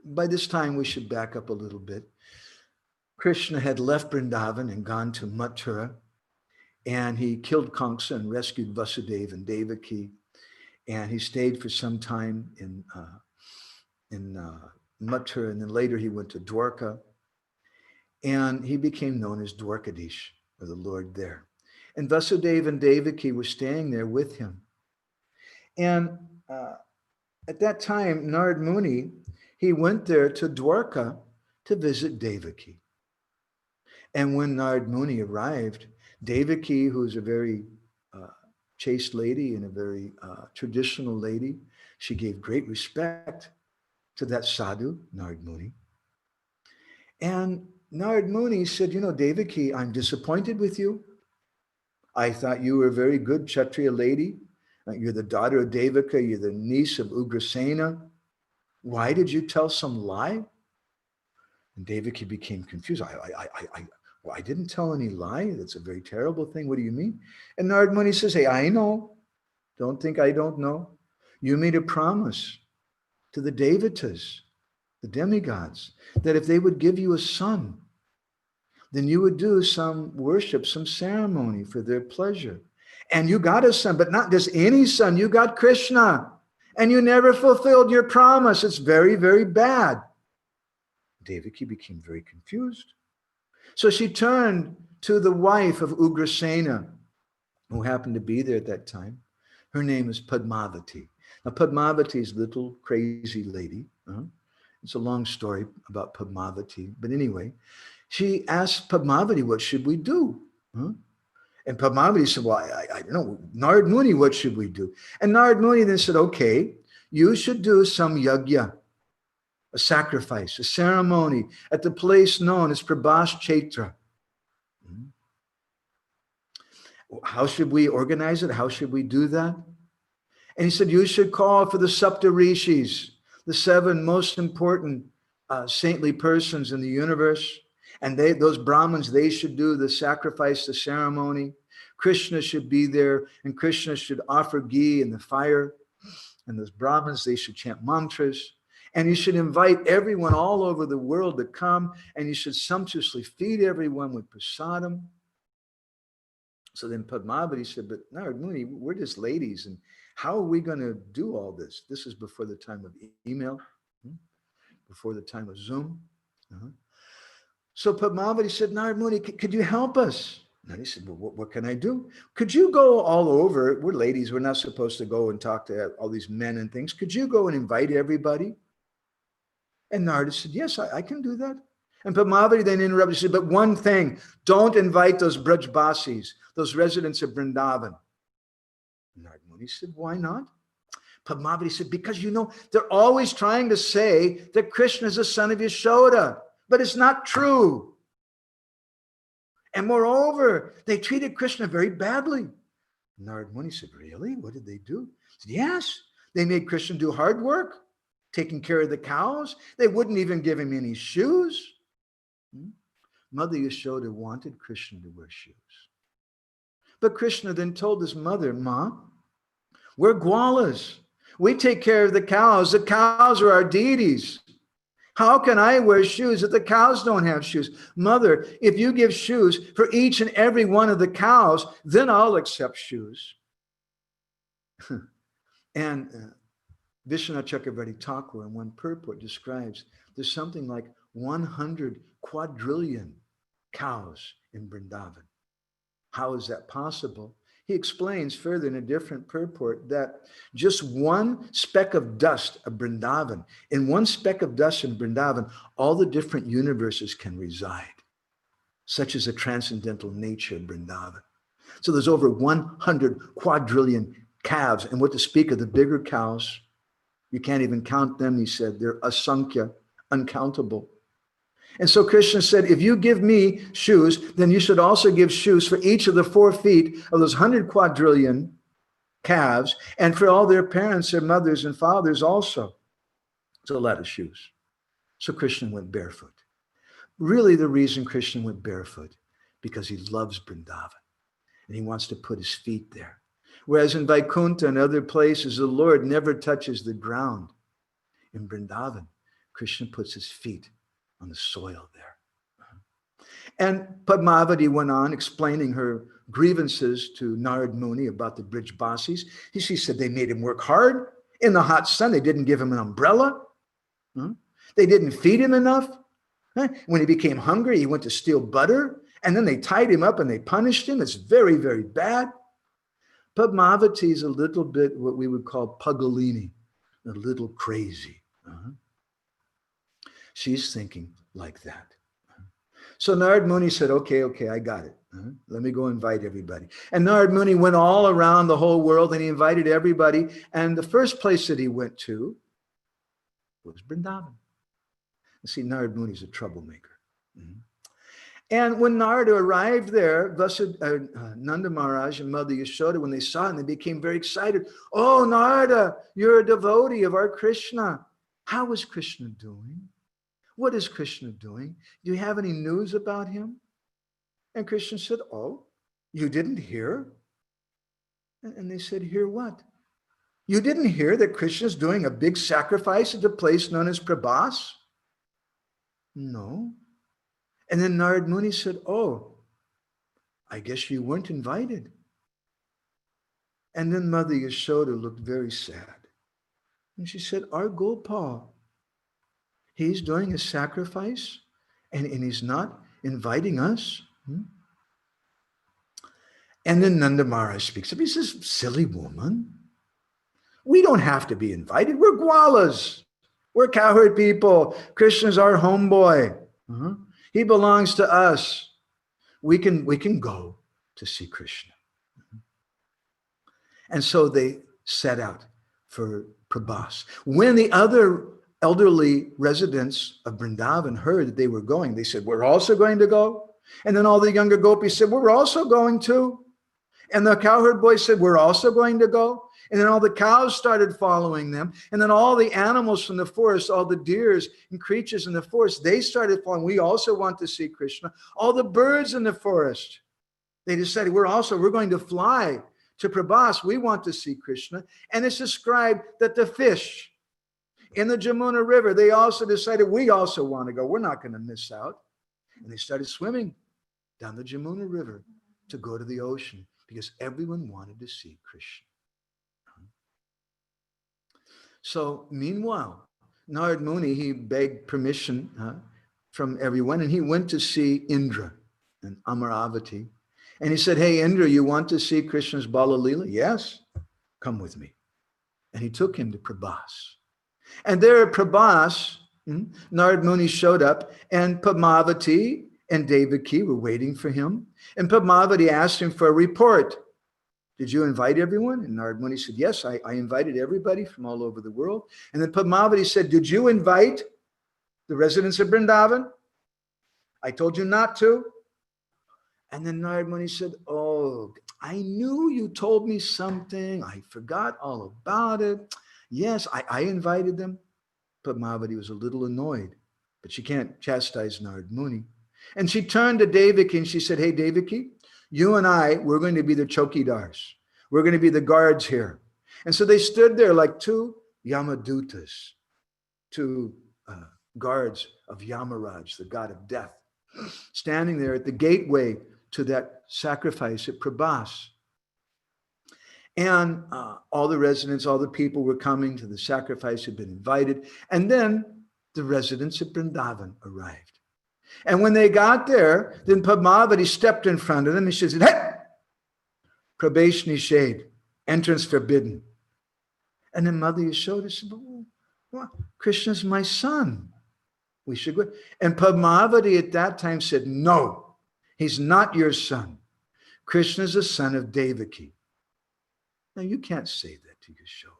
by this time we should back up a little bit. Krishna had left Vrindavan and gone to Mathura, and he killed Kamsa and rescued Vasudeva and Devaki, and he stayed for some time in Mathura, and then later he went to Dwarka, and he became known as Dwarkadish, or the Lord there. And Vasudeva and Devaki were staying there with him. And at that time, Narad Muni, he went there to Dwarka to visit Devaki. And when Narad Muni arrived, Devaki, who's a very chaste lady and a very traditional lady, she gave great respect to that sadhu, Narad Muni. And Narad Muni said, you know, Devaki, I'm disappointed with you. I thought you were a very good Kshatriya lady. You're the daughter of Devaka. You're the niece of Ugrasena. Why did you tell some lie? And Devaki became confused. I didn't tell any lie. That's a very terrible thing. What do you mean? And Narad Muni says, hey, I know. Don't think I don't know. You made a promise to the Devatas, the demigods, that if they would give you a son, then you would do some worship, some ceremony for their pleasure. And you got a son, but not just any son. You got Krishna, and you never fulfilled your promise. It's very, very bad. Devaki became very confused. So she turned to the wife of Ugrasena, who happened to be there at that time. Her name is Padmavati. Now, Padmavati is a little crazy lady. It's a long story about Padmavati. But anyway, she asked Padmavati, what should we do? And Padmavati said, well, I don't know. Narad Muni, what should we do? And Narad Muni then said, okay, you should do some yajna, a sacrifice, a ceremony at the place known as Prabhas Chaitra. How should we organize it? How should we do that? And he said, you should call for the Sapta Rishis, the 7 most important saintly persons in the universe. And those Brahmins, they should do the sacrifice, the ceremony. Krishna should be there, and Krishna should offer ghee in the fire. And those Brahmins, they should chant mantras. And you should invite everyone all over the world to come, and you should sumptuously feed everyone with prasadam. So then Padmavati said, but Narad Muni, we're just ladies, and how are we going to do all this? This is before the time of email, before the time of Zoom. So Padmavati said, Narad Muni, could you help us? And he said, well, what can I do? Could you go all over? We're ladies. We're not supposed to go and talk to all these men and things. Could you go and invite everybody? And Narada said, yes, I can do that. And Padmavati then interrupted, said, but one thing, don't invite those Brajbasis, those residents of Vrindavan. Narada Muni said, why not? Padmavati said, because they're always trying to say that Krishna is the son of Yashoda, but it's not true. And moreover, they treated Krishna very badly. Narada Muni said, really? What did they do? He said, yes, they made Krishna do hard work, taking care of the cows. They wouldn't even give him any shoes. Mother Yashoda wanted Krishna to wear shoes. But Krishna then told his mother, Ma, we're Gwalas. We take care of the cows. The cows are our deities. How can I wear shoes if the cows don't have shoes? Mother, if you give shoes for each and every one of the cows, then I'll accept shoes. And Vishwanath Chakravarti Thakur in one purport describes there's something like 100 quadrillion cows in Vrindavan. How is that possible? He explains further in a different purport that just one speck of dust of Vrindavan, in one speck of dust in Vrindavan, all the different universes can reside. Such is the transcendental nature of Vrindavan. So there's over 100 quadrillion calves. And what to speak of the bigger cows, you can't even count them, he said. They're asankhya, uncountable. And so Krishna said, if you give me shoes, then you should also give shoes for each of the 4 feet of those 100 quadrillion calves, and for all their parents, their mothers and fathers also. It's a lot of shoes. So Krishna went barefoot. Really the reason Krishna went barefoot, because he loves Vrindavan, and he wants to put his feet there. Whereas in Vaikuntha and other places, the Lord never touches the ground. In Vrindavan, Krishna puts his feet on the soil there. And Padmavati went on explaining her grievances to Narad Muni about the Brajbasis. She said they made him work hard in the hot sun. They didn't give him an umbrella. They didn't feed him enough. When he became hungry, he went to steal butter, and then they tied him up and they punished him. It's very, very bad. Padmavati is a little bit what we would call Pagalini, a little crazy. She's thinking like that. So Narad Muni said, okay, I got it. Let me go invite everybody. And Narad Muni went all around the whole world and he invited everybody. And the first place that he went to was Vrindavan. You see, Narad Muni is a troublemaker. And when Narada arrived there, Nanda Maharaj and Mother Yashoda, when they saw him, they became very excited. Oh, Narada, you're a devotee of our Krishna. How is Krishna doing? What is Krishna doing? Do you have any news about him? And Krishna said, oh, you didn't hear? And they said, hear what? You didn't hear that Krishna's doing a big sacrifice at the place known as Prabhas? No. And then Narad Muni said, oh, I guess you weren't invited. And then Mother Yashoda looked very sad. And she said, our Gopal, he's doing a sacrifice and he's not inviting us. And then Nanda Maharaj speaks up. He says, silly woman, we don't have to be invited. We're Gwalas. We're cowherd people. Krishna's our homeboy. He belongs to us. We can go to see Krishna. And so they set out for Prabhas. When the other elderly residents of Vrindavan heard that they were going, they said, we're also going to go. And then all the younger gopis said, we're also going to. And the cowherd boy said, we're also going to go. And then all the cows started following them. And then all the animals from the forest, all the deers and creatures in the forest, they started following. We also want to see Krishna. All the birds in the forest, they decided we're going to fly to Prabhas. We want to see Krishna. And it's described that the fish in the Jamuna River, they also decided we also want to go. We're not going to miss out. And they started swimming down the Jamuna River to go to the ocean because everyone wanted to see Krishna. So meanwhile, Narad Muni, he begged permission from everyone, and he went to see Indra and Amaravati. And he said, hey, Indra, you want to see Krishna's Bala Leela? Yes, come with me. And he took him to Prabhas. And there at Prabhas, Narad Muni showed up, and Padmavati and Devaki were waiting for him. And Padmavati asked him for a report. Did you invite everyone? And Narad Muni said, yes, I invited everybody from all over the world. And then Padmavati said, did you invite the residents of Vrindavan? I told you not to. And then Narad Muni said, oh, I knew you told me something. I forgot all about it. Yes, I invited them. Padmavati was a little annoyed, but she can't chastise Narad Muni. And she turned to Devaki and she said, hey, Devaki, you and I, we're going to be the chokidars. We're going to be the guards here. And so they stood there like two Yamadutas, two guards of Yamaraj, the god of death, standing there at the gateway to that sacrifice at Prabhas. And all the residents, all the people were coming to the sacrifice, had been invited. And then the residents of Vrindavan arrived. And when they got there, then Padmavati stepped in front of them and she said, hey, Prabesh Nishad, entrance forbidden. And then Mother Yashoda said, well, Krishna's my son. We should go. And Padmavati at that time said, no, he's not your son. Krishna's the son of Devaki. Now you can't say that to Yashoda.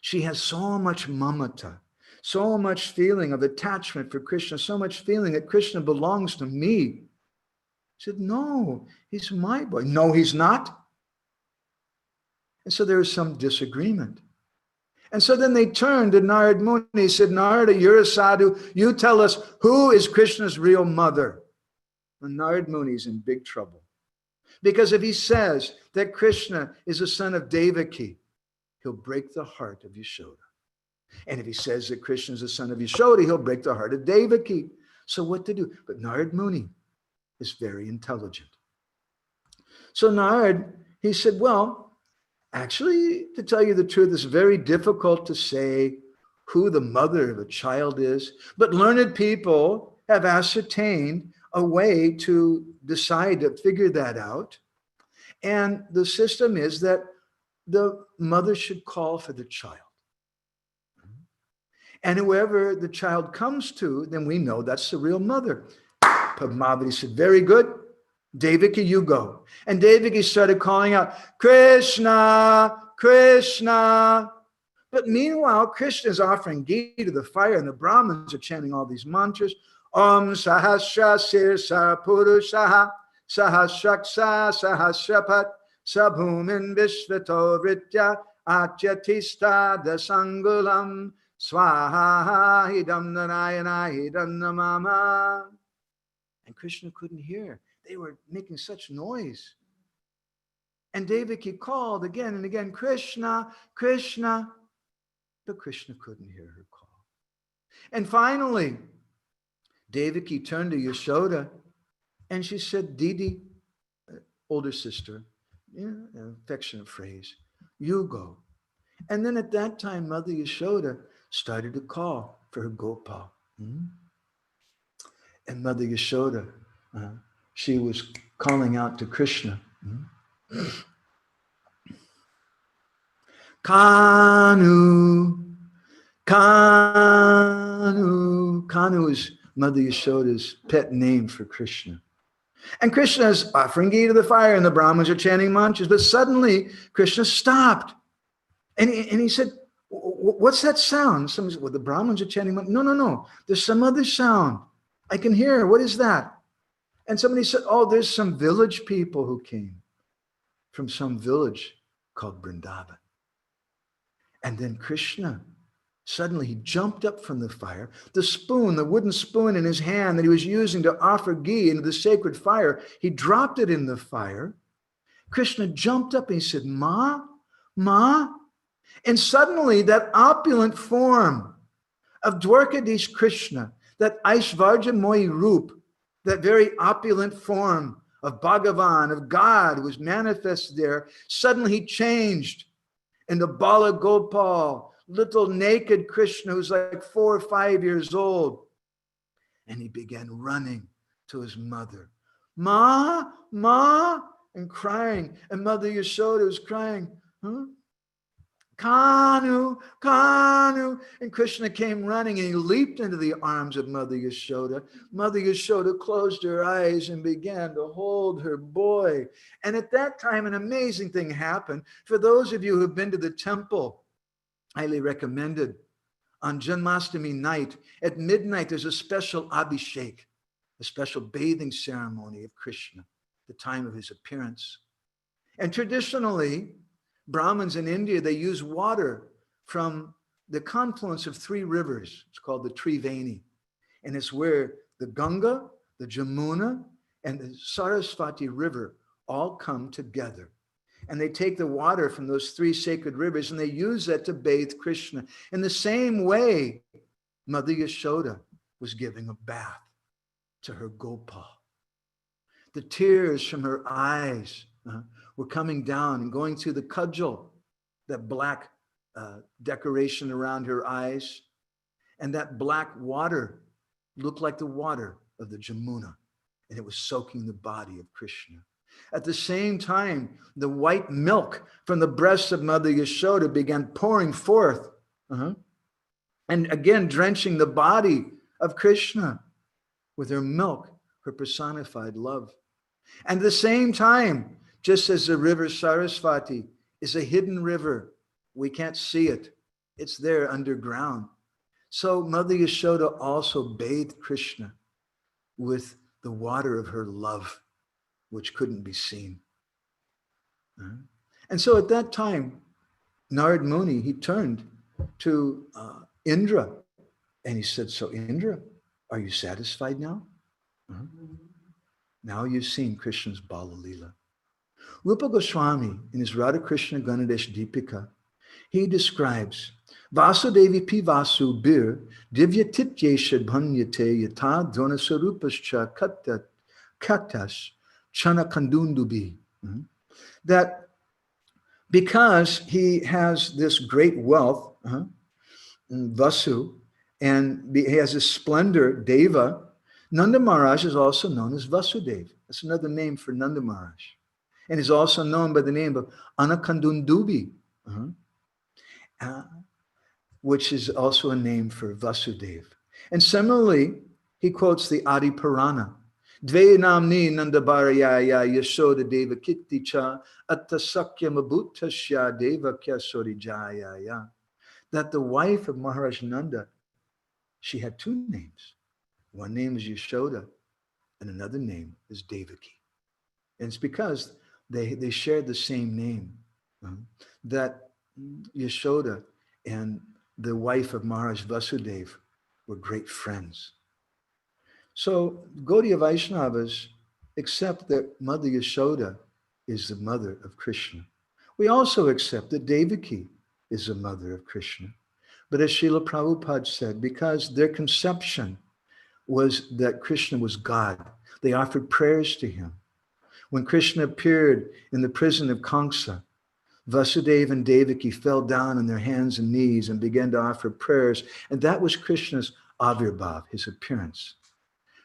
She has so much mamata, so much feeling of attachment for Krishna, so much feeling that Krishna belongs to me. She said, no, he's my boy. No, he's not. And so there was some disagreement. And so then they turned to Narad Muni. He said, Narada, you're a sadhu. You tell us, who is Krishna's real mother? And Narad Muni is in big trouble. Because if he says that Krishna is the son of Devaki, he'll break the heart of Yashoda. And if he says that Krishna is the son of Yashoda, he'll break the heart of Devaki. So what to do? But Narad Muni is very intelligent. So Narad, he said, well, actually, to tell you the truth, it's very difficult to say who the mother of a child is. But learned people have ascertained a way to decide to figure that out. And the system is that the mother should call for the child. And whoever the child comes to, then we know that's the real mother. Padmavati said, very good. Devaki, you go. And Devaki started calling out, Krishna, Krishna. But meanwhile, Krishna is offering ghee to the fire, and the Brahmins are chanting all these mantras. Om Sahasra Sirsa Purushaha Sahasraksa Sahasrapat Sabhumin Vishvato Vritya Achyatista Dasangulam Swaha Hidam Narayana Hidam Namama. And Krishna couldn't hear. They were making such noise. And Devaki called again and again, Krishna, Krishna. But Krishna couldn't hear her call. And finally, Devaki turned to Yashoda and she said, Didi, older sister, an affectionate phrase, you go. And then at that time, Mother Yashoda started to call for her Gopal. And Mother Yashoda, she was calling out to Krishna. Kanu, Kanu. Kanu is Mother Yashoda's pet name for Krishna. And Krishna is offering ghee to the fire and the Brahmins are chanting mantras. But suddenly Krishna stopped. And he said, what's that sound? Somebody said, well, the Brahmins are chanting mantras. No. There's some other sound. I can hear. What is that? And somebody said, oh, there's some village people who came from some village called Vrindavan. And then Krishna, suddenly he jumped up from the fire. The spoon, the wooden spoon in his hand that he was using to offer ghee into the sacred fire, he dropped it in the fire. Krishna jumped up and he said, Ma, Ma. And suddenly that opulent form of Dwarkadish Krishna, that Aishvarjamoyi Roop, that very opulent form of Bhagavan, of God, was manifest there. Suddenly he changed into Bala Gopal, little naked Krishna who's like 4 or 5 years old. And he began running to his mother. Ma, Ma, and crying. And Mother Yashoda was crying, huh? Kanu, Kanu. And Krishna came running and he leaped into the arms of Mother Yashoda. Mother Yashoda closed her eyes and began to hold her boy. And at that time, an amazing thing happened. For those of you who have been to the temple, highly recommended. On Janmashtami night, at midnight, there's a special abhishek, a special bathing ceremony of Krishna, the time of his appearance. And traditionally, Brahmins in India, they use water from the confluence of 3 rivers. It's called the Triveni. And it's where the Ganga, the Jamuna, and the Sarasvati River all come together. And they take the water from those 3 sacred rivers and they use that to bathe Krishna. In the same way, Mother Yashoda was giving a bath to her Gopal. The tears from her eyes were coming down and going through the kajal, that black decoration around her eyes. And that black water looked like the water of the Jamuna. And it was soaking the body of Krishna. At the same time, the white milk from the breasts of Mother Yashoda began pouring forth. And again, drenching the body of Krishna with her milk, her personified love. And at the same time, just as the river Sarasvati is a hidden river, we can't see it. It's there underground. So Mother Yashoda also bathed Krishna with the water of her love, which couldn't be seen. And so at that time, Narad Muni, he turned to Indra and he said, so Indra, are you satisfied now? Now you've seen Krishna's Bala Leela. Rupa Goswami, in his Radha Krishna Ganadesh Deepika, he describes Vasudevi pi Vasu bir divya titye shadbhanyate yata dronasarupascha katas chana kandundubi. That because he has this great wealth, Vasu, and he has a splendor, Deva, Nanda Maharaj is also known as Vasudev. That's another name for Nanda Maharaj. And is also known by the name of Anakandundubi, which is also a name for Vasudev. And similarly, he quotes the Adi Purana. Dve namni nandabarayaya yashoda deva kitticha attasakya mabhutasya deva kyasorijayaya. That the wife of Maharaj Nanda, she had 2 names. One name is Yashoda and another name is Devaki. And it's because they shared the same name, that Yashoda and the wife of Maharaj Vasudeva were great friends. So Gaudiya Vaishnavas accept that Mother Yashoda is the mother of Krishna. We also accept that Devaki is the mother of Krishna. But as Srila Prabhupada said, because their conception was that Krishna was God, they offered prayers to him. When Krishna appeared in the prison of Kamsa, Vasudeva and Devaki fell down on their hands and knees and began to offer prayers. And that was Krishna's avirbhav, his appearance.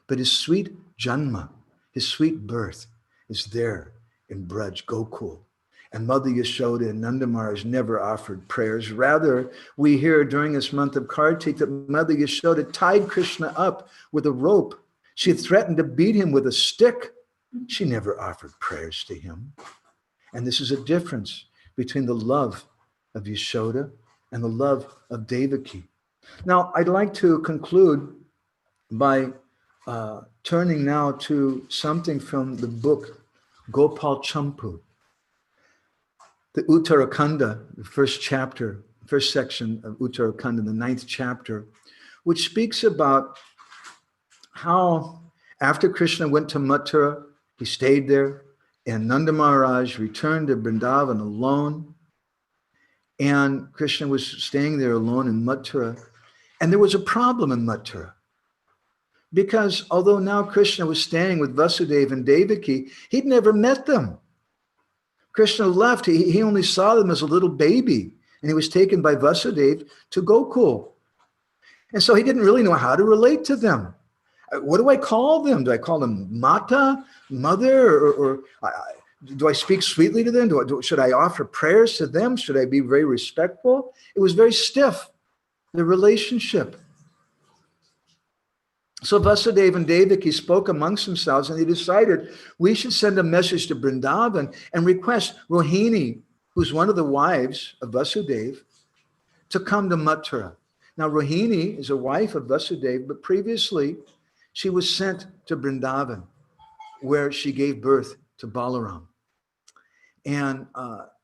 But his sweet janma, his sweet birth, is there in Braj, Gokul. And Mother Yashoda and Nanda Maharaj never offered prayers. Rather, we hear during this month of Kartik that Mother Yashoda tied Krishna up with a rope. She threatened to beat him with a stick. She never offered prayers to him. And this is a difference between the love of Yashoda and the love of Devaki. Now, I'd like to conclude by turning now to something from the book Gopal Champu. the Uttarakanda, the first chapter, first section of Uttarakanda, the 9th chapter, which speaks about how after Krishna went to Mathura, he stayed there, and Nanda Maharaj returned to Vrindavan alone, and Krishna was staying there alone in Mathura, and there was a problem in Mathura, because although now Krishna was staying with Vasudeva and Devaki, he'd never met them. Krishna left, he only saw them as a little baby, and he was taken by Vasudeva to Gokul. And so he didn't really know how to relate to them. What do I call them? Do I call them Mata, mother, or do I speak sweetly to them? Should I offer prayers to them? Should I be very respectful? It was very stiff, the relationship. So Vasudeva and Devaki spoke amongst themselves, and they decided we should send a message to Vrindavan and request Rohini, who's one of the wives of Vasudeva, to come to Mathura. Now, Rohini is a wife of Vasudeva, but previously she was sent to Vrindavan, where she gave birth to Balaram. And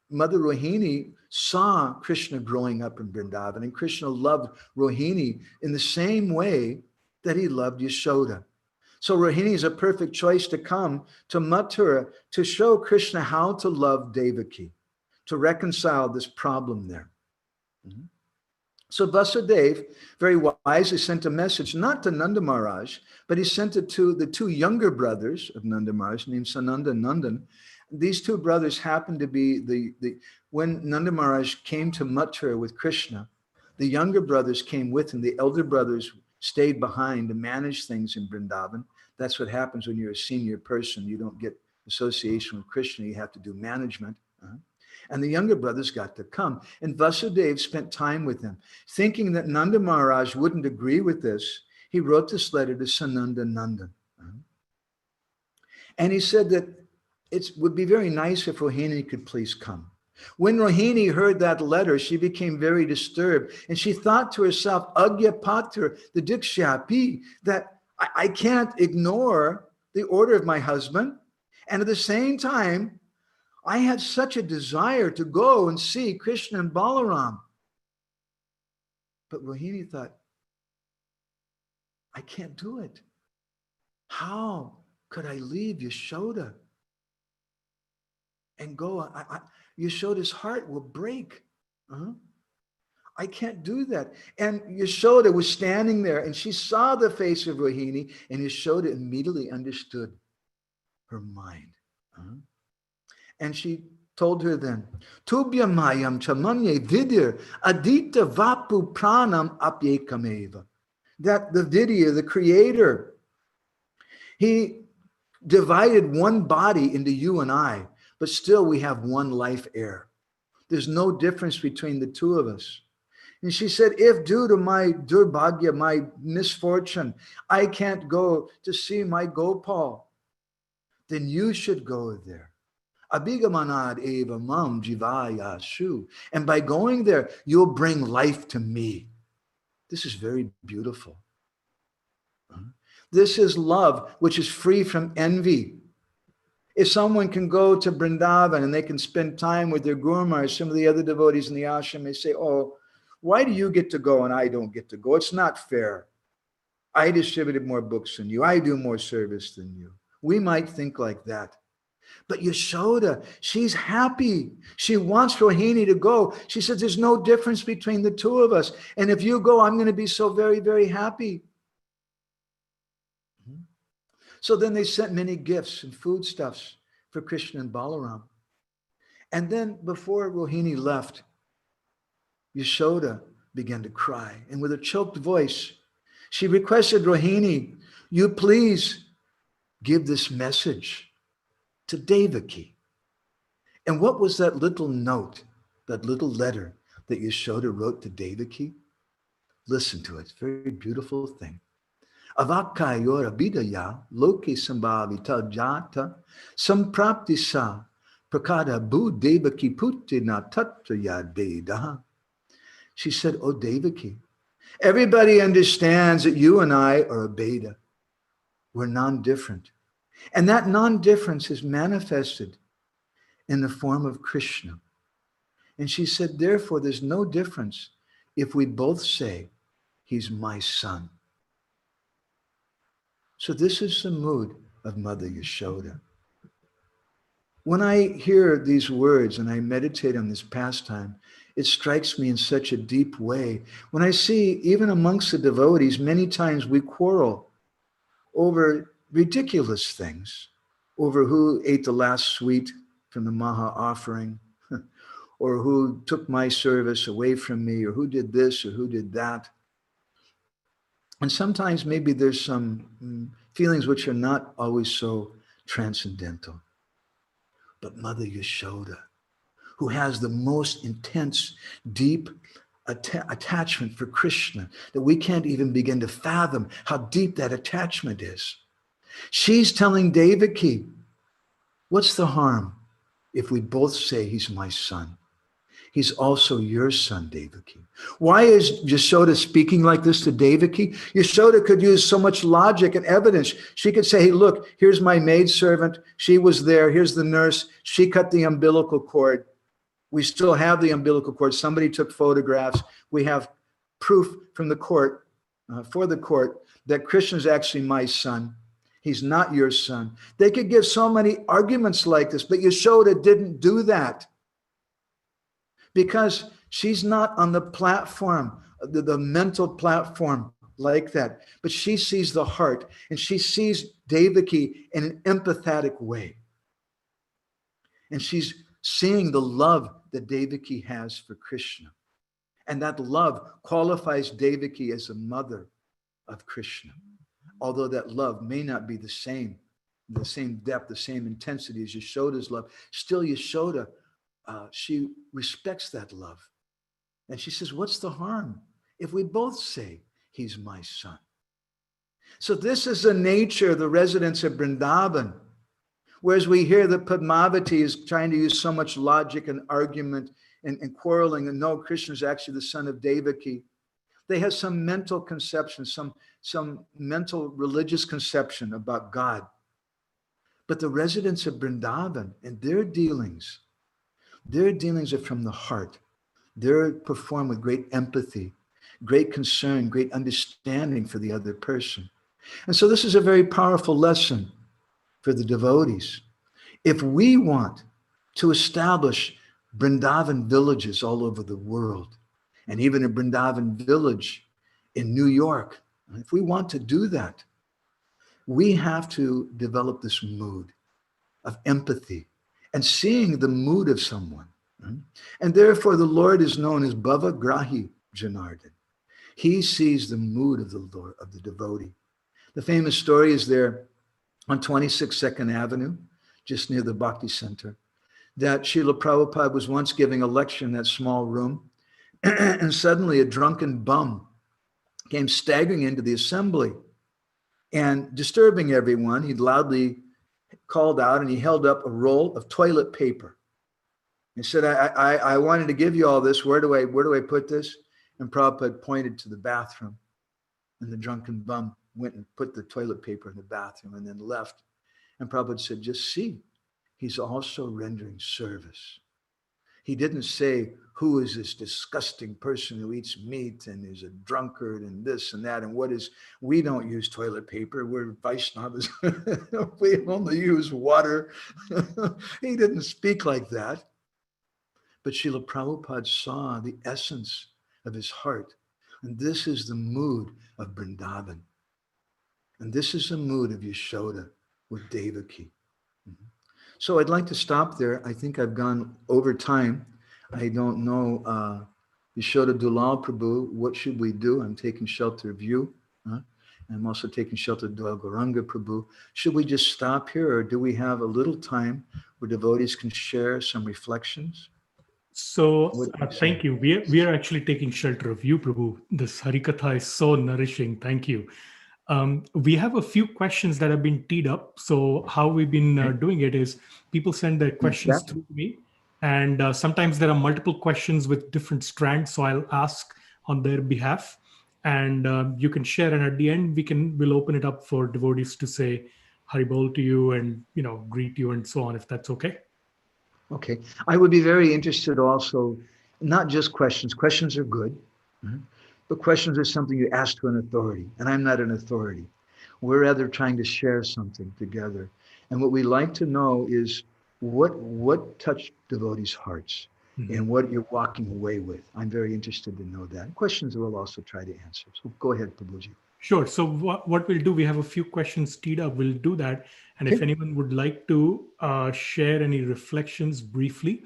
Mother Rohini saw Krishna growing up in Vrindavan, and Krishna loved Rohini in the same way that he loved Yashoda. So Rohini is a perfect choice to come to Mathura to show Krishna how to love Devaki, to reconcile this problem there. So Vasudeva very wisely sent a message, not to Nanda Maharaj, but he sent it to the two younger brothers of Nanda Maharaj, named Sananda and Nandan. These two brothers happened to be when Nanda Maharaj came to Mathura with Krishna, the younger brothers came with him. The elder brothers stayed behind to manage things in Vrindavan. That's what happens when you're a senior person. You don't get association with Krishna. You have to do management. And the younger brothers got to come. And Vasudeva spent time with them. Thinking that Nanda Maharaj wouldn't agree with this, he wrote this letter to Sananda Nandan. And he said that it would be very nice if Rohini could please come. When Rohini heard that letter, she became very disturbed. And she thought to herself, Agya Patra, the Dikshapi, that I can't ignore the order of my husband. And at the same time, I had such a desire to go and see Krishna and Balaram. But Rohini thought, I can't do it. How could I leave Yashoda and go? Yashoda's heart will break. I can't do that. And Yashoda was standing there, and she saw the face of Rohini, and Yashoda immediately understood her mind. And she told her then, Tubhya mayam chamanye vidir adita vapu pranam apyekameva. That the Vidya, the creator, he divided one body into you and I, but still we have one life heir. There's no difference between the two of us. And she said, if due to my durbhagya, my misfortune, I can't go to see my Gopal, then you should go there. Abhigamanad eva mam jivaya shu. And by going there, you'll bring life to me. This is very beautiful. This is love, which is free from envy. If someone can go to Vrindavan and they can spend time with their gurus, some of the other devotees in the ashram may say, oh, why do you get to go and I don't get to go? It's not fair. I distributed more books than you. I do more service than you. We might think like that. But Yashoda, she's happy. She wants Rohini to go. She says, there's no difference between the two of us. And if you go, I'm going to be so very, very happy. So then they sent many gifts and foodstuffs for Krishna and Balaram. And then before Rohini left, Yashoda began to cry. And with a choked voice, she requested Rohini, you please give this message to Devaki. And what was that little note, that little letter that Yashoda wrote to Devaki? Listen to it. It's a very beautiful thing. Avakayora bidaya loke sambhavita jata sampraptisa prakada bu Devaki putina tattaya dedaha. She said, oh Devaki, everybody understands that you and I are a Beda. We're non-different. And that non-difference is manifested in the form of Krishna. And she said, therefore, there's no difference if we both say, he's my son. So this is the mood of Mother Yashoda. When I hear these words and I meditate on this pastime, it strikes me in such a deep way. When I see, even amongst the devotees, many times we quarrel over ridiculous things, over who ate the last sweet from the Maha offering, or who took my service away from me, or who did this, or who did that. And sometimes maybe there's some feelings which are not always so transcendental. But Mother Yashoda, who has the most intense, deep attachment for Krishna, that we can't even begin to fathom how deep that attachment is. She's telling Devaki, what's the harm if we both say he's my son? He's also your son, Devaki. Why is Yashoda speaking like this to Devaki? Yashoda could use so much logic and evidence. She could say, hey, look, here's my maidservant. She was there. Here's the nurse. She cut the umbilical cord. We still have the umbilical cord. Somebody took photographs. We have proof from the court, for the court, that Krishna is actually my son. He's not your son. They could give so many arguments like this, but Yashoda didn't do that. Because she's not on the platform, the mental platform like that. But she sees the heart, and she sees Devaki in an empathetic way. And she's seeing the love that Devaki has for Krishna. And that love qualifies Devaki as a mother of Krishna. Although that love may not be the same depth, the same intensity as Yashoda's love, still Yashoda, she respects that love. And she says, what's the harm if we both say he's my son? So this is the nature of the residents of Vrindavan. Whereas we hear that Padmavati is trying to use so much logic and argument and quarreling, and no, Krishna is actually the son of Devaki. They have some mental conception, some mental religious conception about God. But the residents of Vrindavan and their dealings are from the heart. They're performed with great empathy, great concern, great understanding for the other person. And so this is a very powerful lesson for the devotees. If we want to establish Vrindavan villages all over the world, and even a Vrindavan village in New York, if we want to do that, we have to develop this mood of empathy and seeing the mood of someone. And therefore the Lord is known as Bhava Grahi Janardhan. He sees the mood of the Lord, of the devotee. The famous story is there on 26 Second Avenue, just near the Bhakti Center, that Srila Prabhupada was once giving a lecture in that small room, and suddenly a drunken bum came staggering into the assembly and disturbing everyone. He loudly called out and he held up a roll of toilet paper. He said, I wanted to give you all this. Where do I put this? And Prabhupada pointed to the bathroom, and the drunken bum went and put the toilet paper in the bathroom and then left. And Prabhupada said, just see, he's also rendering service. He didn't say, who is this disgusting person who eats meat and is a drunkard and this and that, and we don't use toilet paper, we're Vaishnavas, we only use water. He didn't speak like that. But Srila Prabhupada saw the essence of his heart. And this is the mood of Vrindavan. And this is the mood of Yashoda with Devaki. So I'd like to stop there. I think I've gone over time. I don't know, Yashoda Dulal Prabhu, what should we do? I'm taking shelter of you. I'm also taking shelter of Dwal Gauranga Prabhu. Should we just stop here, or do we have a little time where devotees can share some reflections? So thank you. We are actually taking shelter of you, Prabhu. This Hari-katha is so nourishing. Thank you. We have a few questions that have been teed up. So how we've been doing it is people send their questions through to me. And sometimes there are multiple questions with different strands. So I'll ask on their behalf. And you can share. And at the end, we'll open it up for devotees to say Haribol to you and greet you and so on, if that's okay. Okay. I would be very interested also, not just questions. Questions are good, mhm, but questions are something you ask to an authority, and I'm not an authority. We're rather trying to share something together. And what we like to know is what touched devotees' hearts Mhm. and what you're walking away with. I'm very interested to know that. Questions we'll also try to answer. So go ahead, Prabhuji. Sure. So what we'll do, we have a few questions teed up. We'll do that. And if Okay. anyone would like to share any reflections briefly,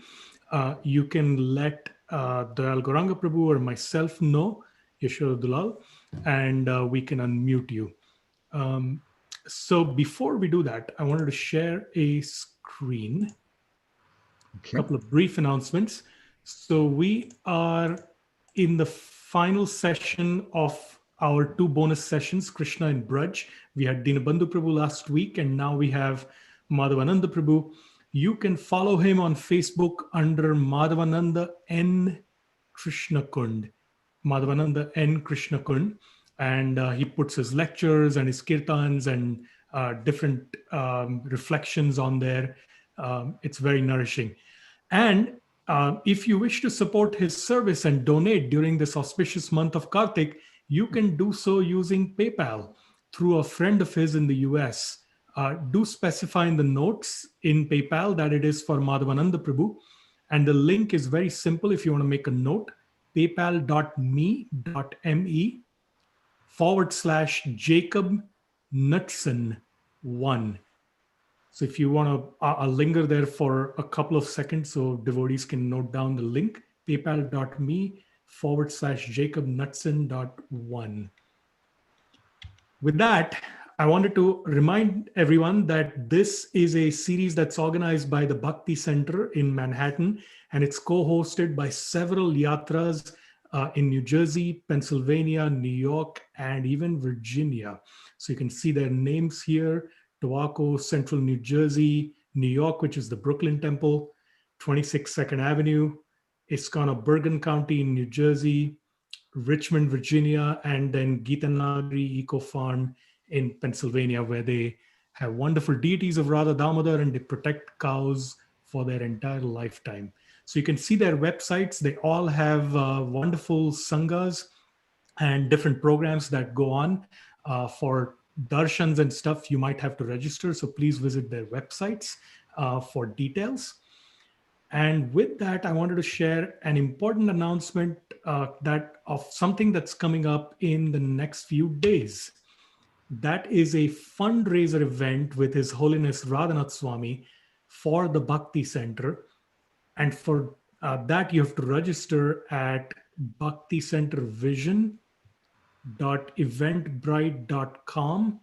you can let Dayal Gauranga Prabhu or myself know, Yashoda Dulal, and we can unmute you. Um, so before we do that, I wanted to share a screen, a Okay. couple of brief announcements. So we are in the final session of our two bonus sessions, Krishna and Braj. We had Dinabandhu Prabhu last week, and now we have Madhavananda Prabhu. You can follow him on Facebook under Madhavananda N. Krishna Kund. Madhavananda N. Krishna Kund. And he puts his lectures and his kirtans and different reflections on there. It's very nourishing. And if you wish to support his service and donate during this auspicious month of Kartik, you can do so using PayPal through a friend of his in the US. Do specify in the notes in PayPal that it is for Madhavananda Prabhu. And the link is very simple if you want to make a note, paypal.me.me/Jacob Knutson 1. So if you want to, I'll linger there for a couple of seconds so devotees can note down the link, paypal.me/Jacob Knutson.1. With that, I wanted to remind everyone that this is a series that's organized by the Bhakti Center in Manhattan, and it's co-hosted by several yatras in New Jersey, Pennsylvania, New York, and even Virginia. So you can see their names here: Tobacco, Central New Jersey, New York, which is the Brooklyn Temple, 26 Second Avenue, ISKCON of Bergen County in New Jersey, Richmond, Virginia, and then Gitanagari Eco Farm in Pennsylvania, where they have wonderful deities of Radha Damodar and they protect cows for their entire lifetime. So you can see their websites. They all have wonderful sanghas and different programs that go on. For darshans and stuff, you might have to register. So please visit their websites for details. And with that, I wanted to share an important announcement that of something that's coming up in the next few days. That is a fundraiser event with His Holiness Radhanath Swami for the Bhakti Center. And for that, you have to register at bhakticentervision.eventbrite.com,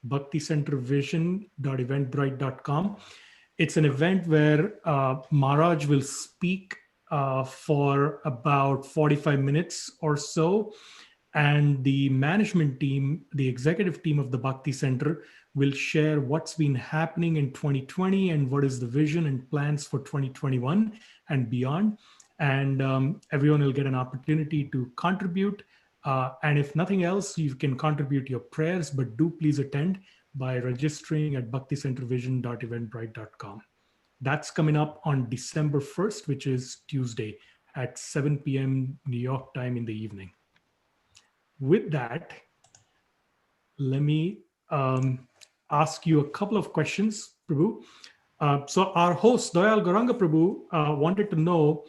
bhakticentervision.eventbrite.com. It's an event where Maharaj will speak for about 45 minutes or so. And the management team, the executive team of the Bhakti Center, will share what's been happening in 2020 and what is the vision and plans for 2021 and beyond. And everyone will get an opportunity to contribute. And if nothing else, you can contribute your prayers, but do please attend by registering at bhakticentervision.eventbrite.com. That's coming up on December 1st, which is Tuesday at 7 p.m. New York time in the evening. With that, let me ask you a couple of questions, Prabhu. So our host, Dayal Gauranga Prabhu, wanted to know,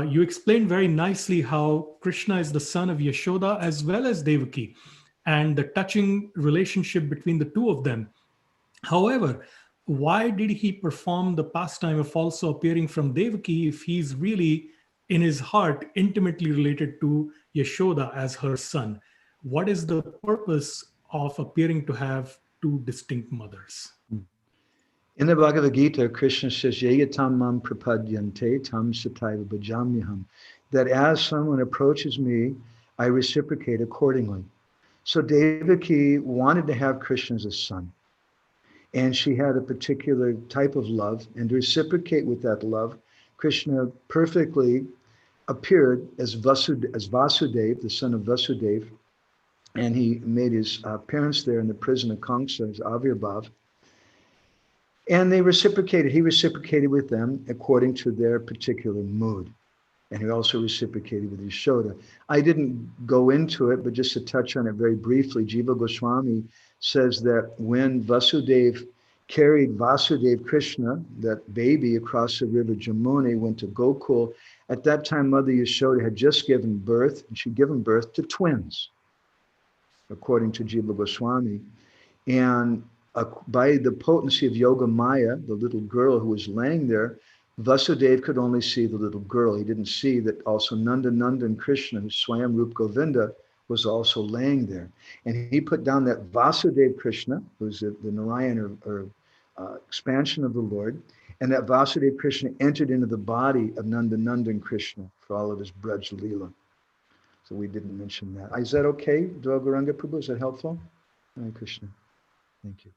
you explained very nicely how Krishna is the son of Yashoda as well as Devaki, and the touching relationship between the two of them. However, why did he perform the pastime of also appearing from Devaki if he's really in his heart intimately related to Yashoda as her son? What is the purpose of appearing to have two distinct mothers? In the Bhagavad Gita, Krishna says, Yeyatam mam prapadyante tam sataiva bhajamyaham, that as someone approaches me, I reciprocate accordingly. So Devaki wanted to have Krishna as a son. And she had a particular type of love, and to reciprocate with that love, Krishna perfectly appeared as Vasudev, the son of Vasudev, and he made his appearance there in the prison of Kamsa as Avirbhav. And they reciprocated. He reciprocated with them according to their particular mood. And he also reciprocated with Yashoda. I didn't go into it, but just to touch on it very briefly, Jiva Goswami says that when Vasudeva carried Vasudeva Krishna, that baby, across the river Jamuna, went to Gokul, at that time Mother Yashoda had just given birth, and she'd given birth to twins, according to Jiva Goswami. And by the potency of Yoga Maya, the little girl who was laying there, Vasudeva could only see the little girl. He didn't see that also Nanda and Krishna, who's Swayam Rup Govinda, was also laying there. And he put down that Vasudeva Krishna, who's the Narayan or expansion of the Lord, and that Vasudeva Krishna entered into the body of Nanda and Krishna for all of his Braj Leela. So we didn't mention that. Is that okay, Gauranga Prabhu? Is that helpful? Hare Krishna. Thank you.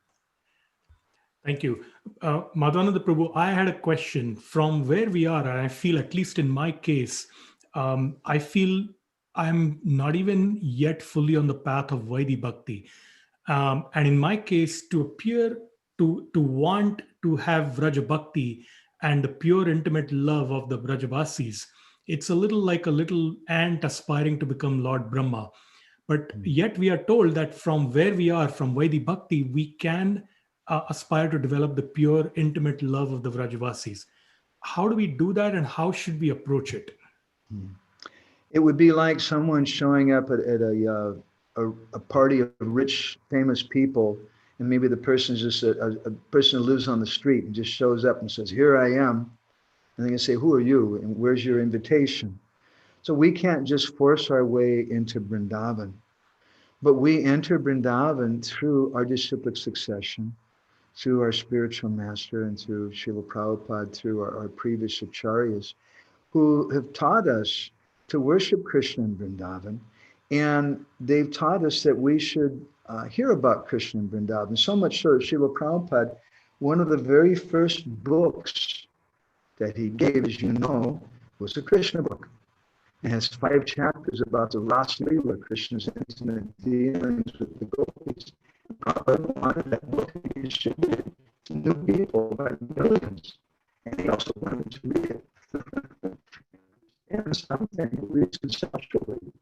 Thank you. Madhavananda Prabhu, I had a question. From where we are, and I feel, at least in my case, I feel I'm not even yet fully on the path of Vaidhi Bhakti. And in my case, to appear to want to have Vraja Bhakti and the pure intimate love of the Brajavasis, it's a little like a little ant aspiring to become Lord Brahma. But yet we are told that from where we are, from Vaidhi Bhakti, we can aspire to develop the pure, intimate love of the Vrajavasis. How do we do that, and how should we approach it? It would be like someone showing up at a party of rich, famous people, and maybe the person is just a person who lives on the street and just shows up and says, "Here I am." And they can say, "Who are you? And where's your invitation?" So we can't just force our way into Vrindavan, but we enter Vrindavan through our disciplic succession, through our spiritual master, and through Srila Prabhupada, through our previous acharyas, who have taught us to worship Krishna in Vrindavan. And they've taught us that we should hear about Krishna in Vrindavan. So much so that Srila Prabhupada, one of the very first books that he gave, as you know, was the Krishna book. It has 5 chapters about the Rasa Leela, Krishna's intimate dealings with the gopis. Prabhupada wanted that book to be distributed to new people by millions. And he also wanted to read it. And something, at least conceptually,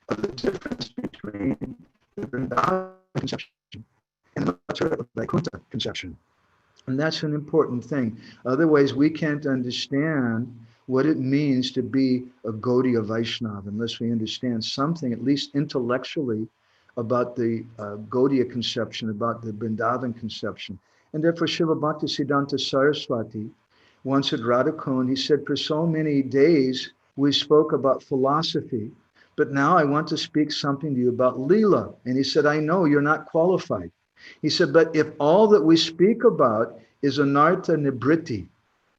of the difference between the Vrindavan conception and the Vaikuntha conception. And that's an important thing. Otherwise, we can't understand what it means to be a Gaudiya Vaishnava unless we understand something, at least intellectually, about the Gaudiya conception, about the Vrindavan conception. And therefore, Srila Bhaktisiddhanta Saraswati once at Radhakund, he said, for so many days, we spoke about philosophy, but now I want to speak something to you about Leela. And he said, I know you're not qualified. He said, but if all that we speak about is anartha nibriti,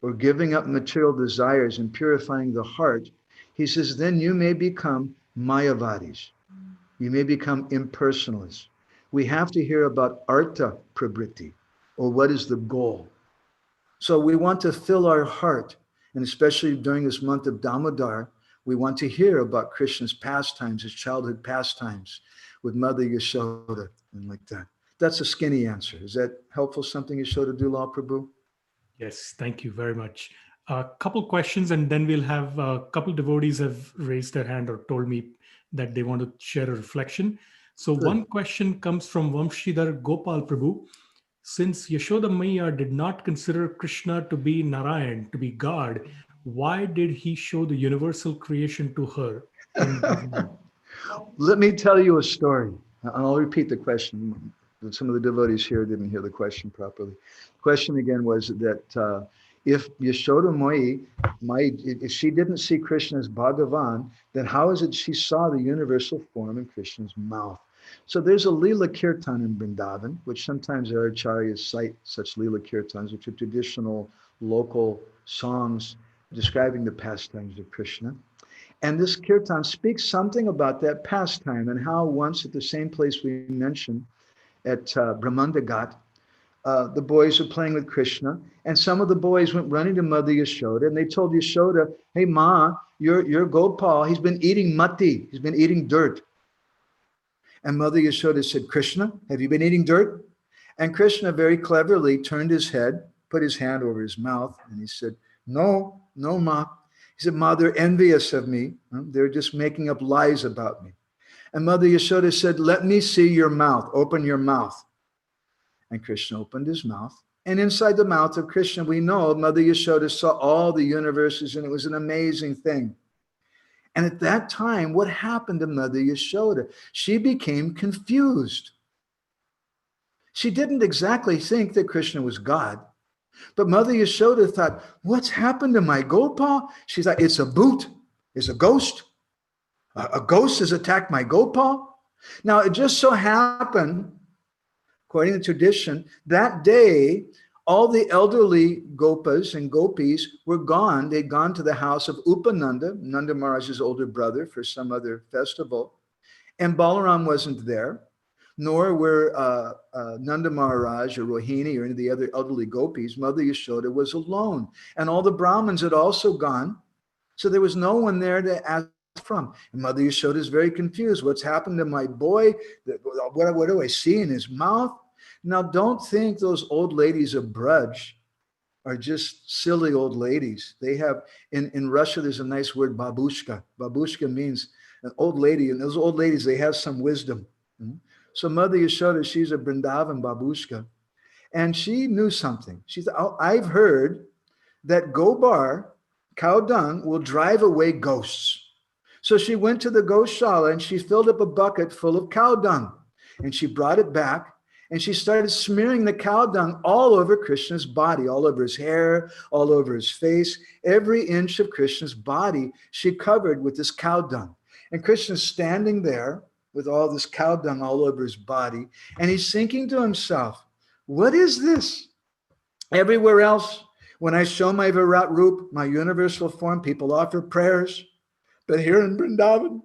or giving up material desires and purifying the heart, he says, then you may become mayavadis. You may become impersonalists. We have to hear about artha prabriti, or what is the goal. So we want to fill our heart, and especially during this month of Damodar, we want to hear about Krishna's pastimes, his childhood pastimes with Mother Yashoda and like that. That's a skinny answer. Is that helpful, something Yashoda Dulal Prabhu? Yes, thank you very much. A couple questions, and then we'll have a couple devotees have raised their hand or told me that they want to share a reflection. So Good. One question comes from Vamshidhar Gopal Prabhu. Since Yashoda Maya did not consider Krishna to be Narayan, to be God, why did he show the universal creation to her? Let me tell you a story. I'll repeat the question. Some of the devotees here didn't hear the question properly. The question again was that if Yashoda Maya, if she didn't see Krishna as Bhagavan, then how is it she saw the universal form in Krishna's mouth? So there's a Leela Kirtan in Vrindavan, which sometimes our acharyas cite such Leela Kirtans, which are traditional local songs describing the pastimes of Krishna. And this kirtan speaks something about that pastime and how once at the same place we mentioned at Brahmanda Ghat, the boys were playing with Krishna, and some of the boys went running to Mother Yashoda, and they told Yashoda, hey Ma, your Gopal, he's been eating matti, he's been eating dirt. And Mother Yashoda said, Krishna, have you been eating dirt? And Krishna very cleverly turned his head, put his hand over his mouth, and he said, no, no, Ma. He said, Ma, they're envious of me. They're just making up lies about me. And Mother Yashoda said, let me see your mouth. Open your mouth. And Krishna opened his mouth. And inside the mouth of Krishna, we know Mother Yashoda saw all the universes, and it was an amazing thing. And at that time, what happened to Mother Yashoda? She became confused. She didn't exactly think that Krishna was God. But Mother Yashoda thought, what's happened to my Gopal? She thought, it's a boot. It's a ghost. A ghost has attacked my Gopal. Now, it just so happened, according to tradition, that day, all the elderly Gopas and Gopis were gone. They'd gone to the house of Upananda, Nanda Maharaj's older brother, for some other festival. And Balaram wasn't there, nor were Nanda Maharaj or Rohini or any of the other elderly Gopis. Mother Yashoda was alone. And all the Brahmins had also gone. So there was no one there to ask from. And Mother Yashoda is very confused. What's happened to my boy? What do I see in his mouth? Now, don't think those old ladies of Braj are just silly old ladies. They have, in Russia, there's a nice word, babushka. Babushka means an old lady. And those old ladies, they have some wisdom. So Mother Yashoda, she's a Vrindavan babushka. And she knew something. She said, oh, I've heard that gobar, cow dung, will drive away ghosts. So she went to the goshala and she filled up a bucket full of cow dung. And she brought it back. And she started smearing the cow dung all over Krishna's body, all over his hair, all over his face. Every inch of Krishna's body she covered with this cow dung. And Krishna's standing there with all this cow dung all over his body. And he's thinking to himself, what is this? Everywhere else, when I show my Virat Roop, my universal form, people offer prayers. But here in Vrindavan,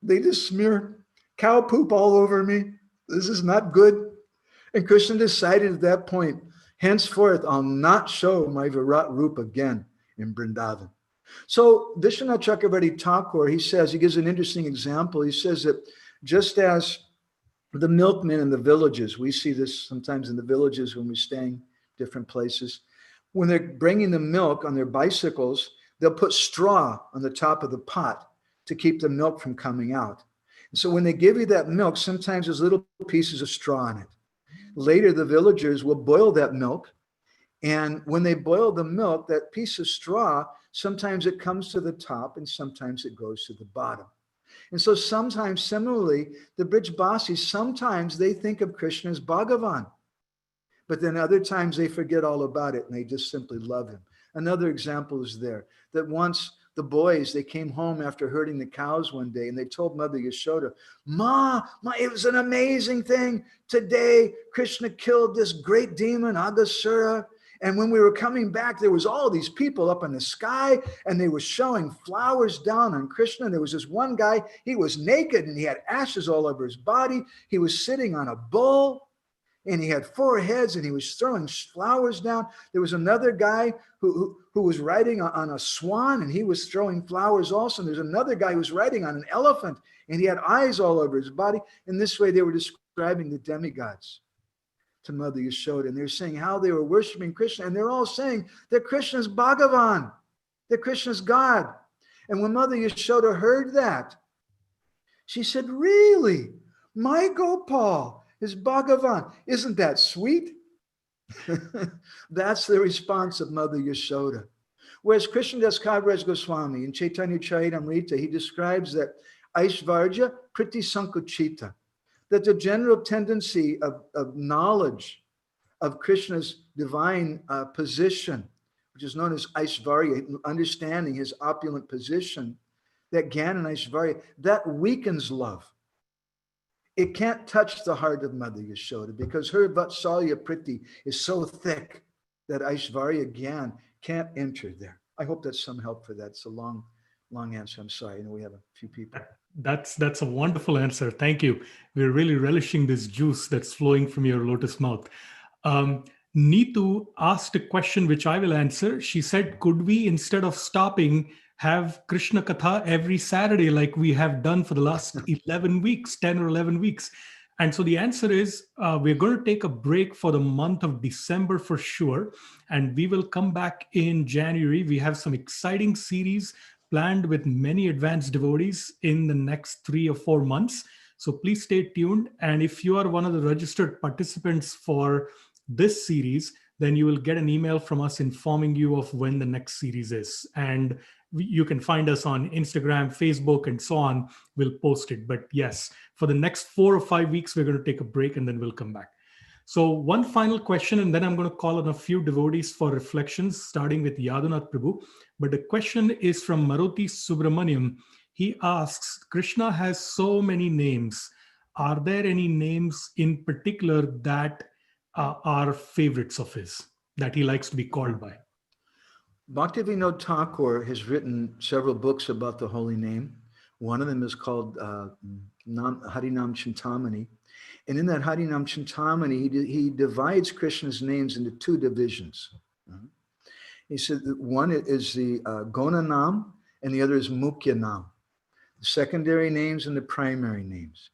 they just smear cow poop all over me. This is not good. And Krishna decided at that point, henceforth, I'll not show my Virat Roop again in Vrindavan. So Vishwanath Chakravarti Thakur, he gives an interesting example. He says that just as the milkmen in the villages, we see this sometimes in the villages when we're staying different places, when they're bringing the milk on their bicycles, they'll put straw on the top of the pot to keep the milk from coming out. And so when they give you that milk, sometimes there's little pieces of straw in it. Later, the villagers will boil that milk. And when they boil the milk, that piece of straw, sometimes it comes to the top and sometimes it goes to the bottom. And so sometimes, similarly, the Brijbasis, sometimes they think of Krishna as Bhagavan. But then other times they forget all about it and they just simply love him. Another example is there, that once the boys, they came home after herding the cows one day and they told Mother Yashoda, Ma, it was an amazing thing. Today, Krishna killed this great demon, Aghasura. And when we were coming back, there was all these people up in the sky and they were showing flowers down on Krishna. There was this one guy, he was naked and he had ashes all over his body. He was sitting on a bull and he had 4 heads and he was throwing flowers down. There was another guy who was riding on a swan and he was throwing flowers also. And there's another guy who was riding on an elephant and he had eyes all over his body. In this way, they were describing the demigods to Mother Yashoda. And they're saying how they were worshiping Krishna. And they're all saying that Krishna's Bhagavan, that Krishna's God. And when Mother Yashoda heard that, she said, really? My Gopal is Bhagavan. Isn't that sweet? That's the response of Mother Yashoda. Whereas Krishnadas Kaviraj Goswami in Chaitanya Charitamrita, he describes that Aishvarya Priti Sankuchita, that the general tendency of knowledge of Krishna's divine position, which is known as Aishvarya, understanding his opulent position, that Gyan and Aishvarya, that weakens love. It can't touch the heart of Mother Yashoda because her Vatsalya Priti is so thick that Aishvarya Gyan can't enter there. I hope that's some help for that. It's a long answer. I'm sorry. I know we have a few people. That's a wonderful answer. Thank you. We're really relishing this juice that's flowing from your lotus mouth. Neetu asked a question which I will answer. She said, could we, instead of stopping, have Krishna Katha every Saturday like we have done for the last 11 weeks, 10 or 11 weeks? And so the answer is we're going to take a break for the month of December for sure. And we will come back in January. We have some exciting series planned with many advanced devotees in the next 3 or 4 months. So please stay tuned. And if you are one of the registered participants for this series, then you will get an email from us informing you of when the next series is. And you can find us on Instagram, Facebook, and so on. We'll post it. But yes, for the next 4 or 5 weeks, we're going to take a break and then we'll come back. So one final question, and then I'm going to call on a few devotees for reflections, starting with Yadunath Prabhu. But the question is from Maruti Subramaniam. He asks, Krishna has so many names. Are there any names in particular that are favorites of his, that he likes to be called by? Bhaktivinoda Thakur has written several books about the holy name. One of them is called Harinam Chintamani. And in that Harinam Chintamani, he divides Krishna's names into 2 divisions. He said that one is the Gonanam and the other is Mukhya Nam, the secondary names and the primary names.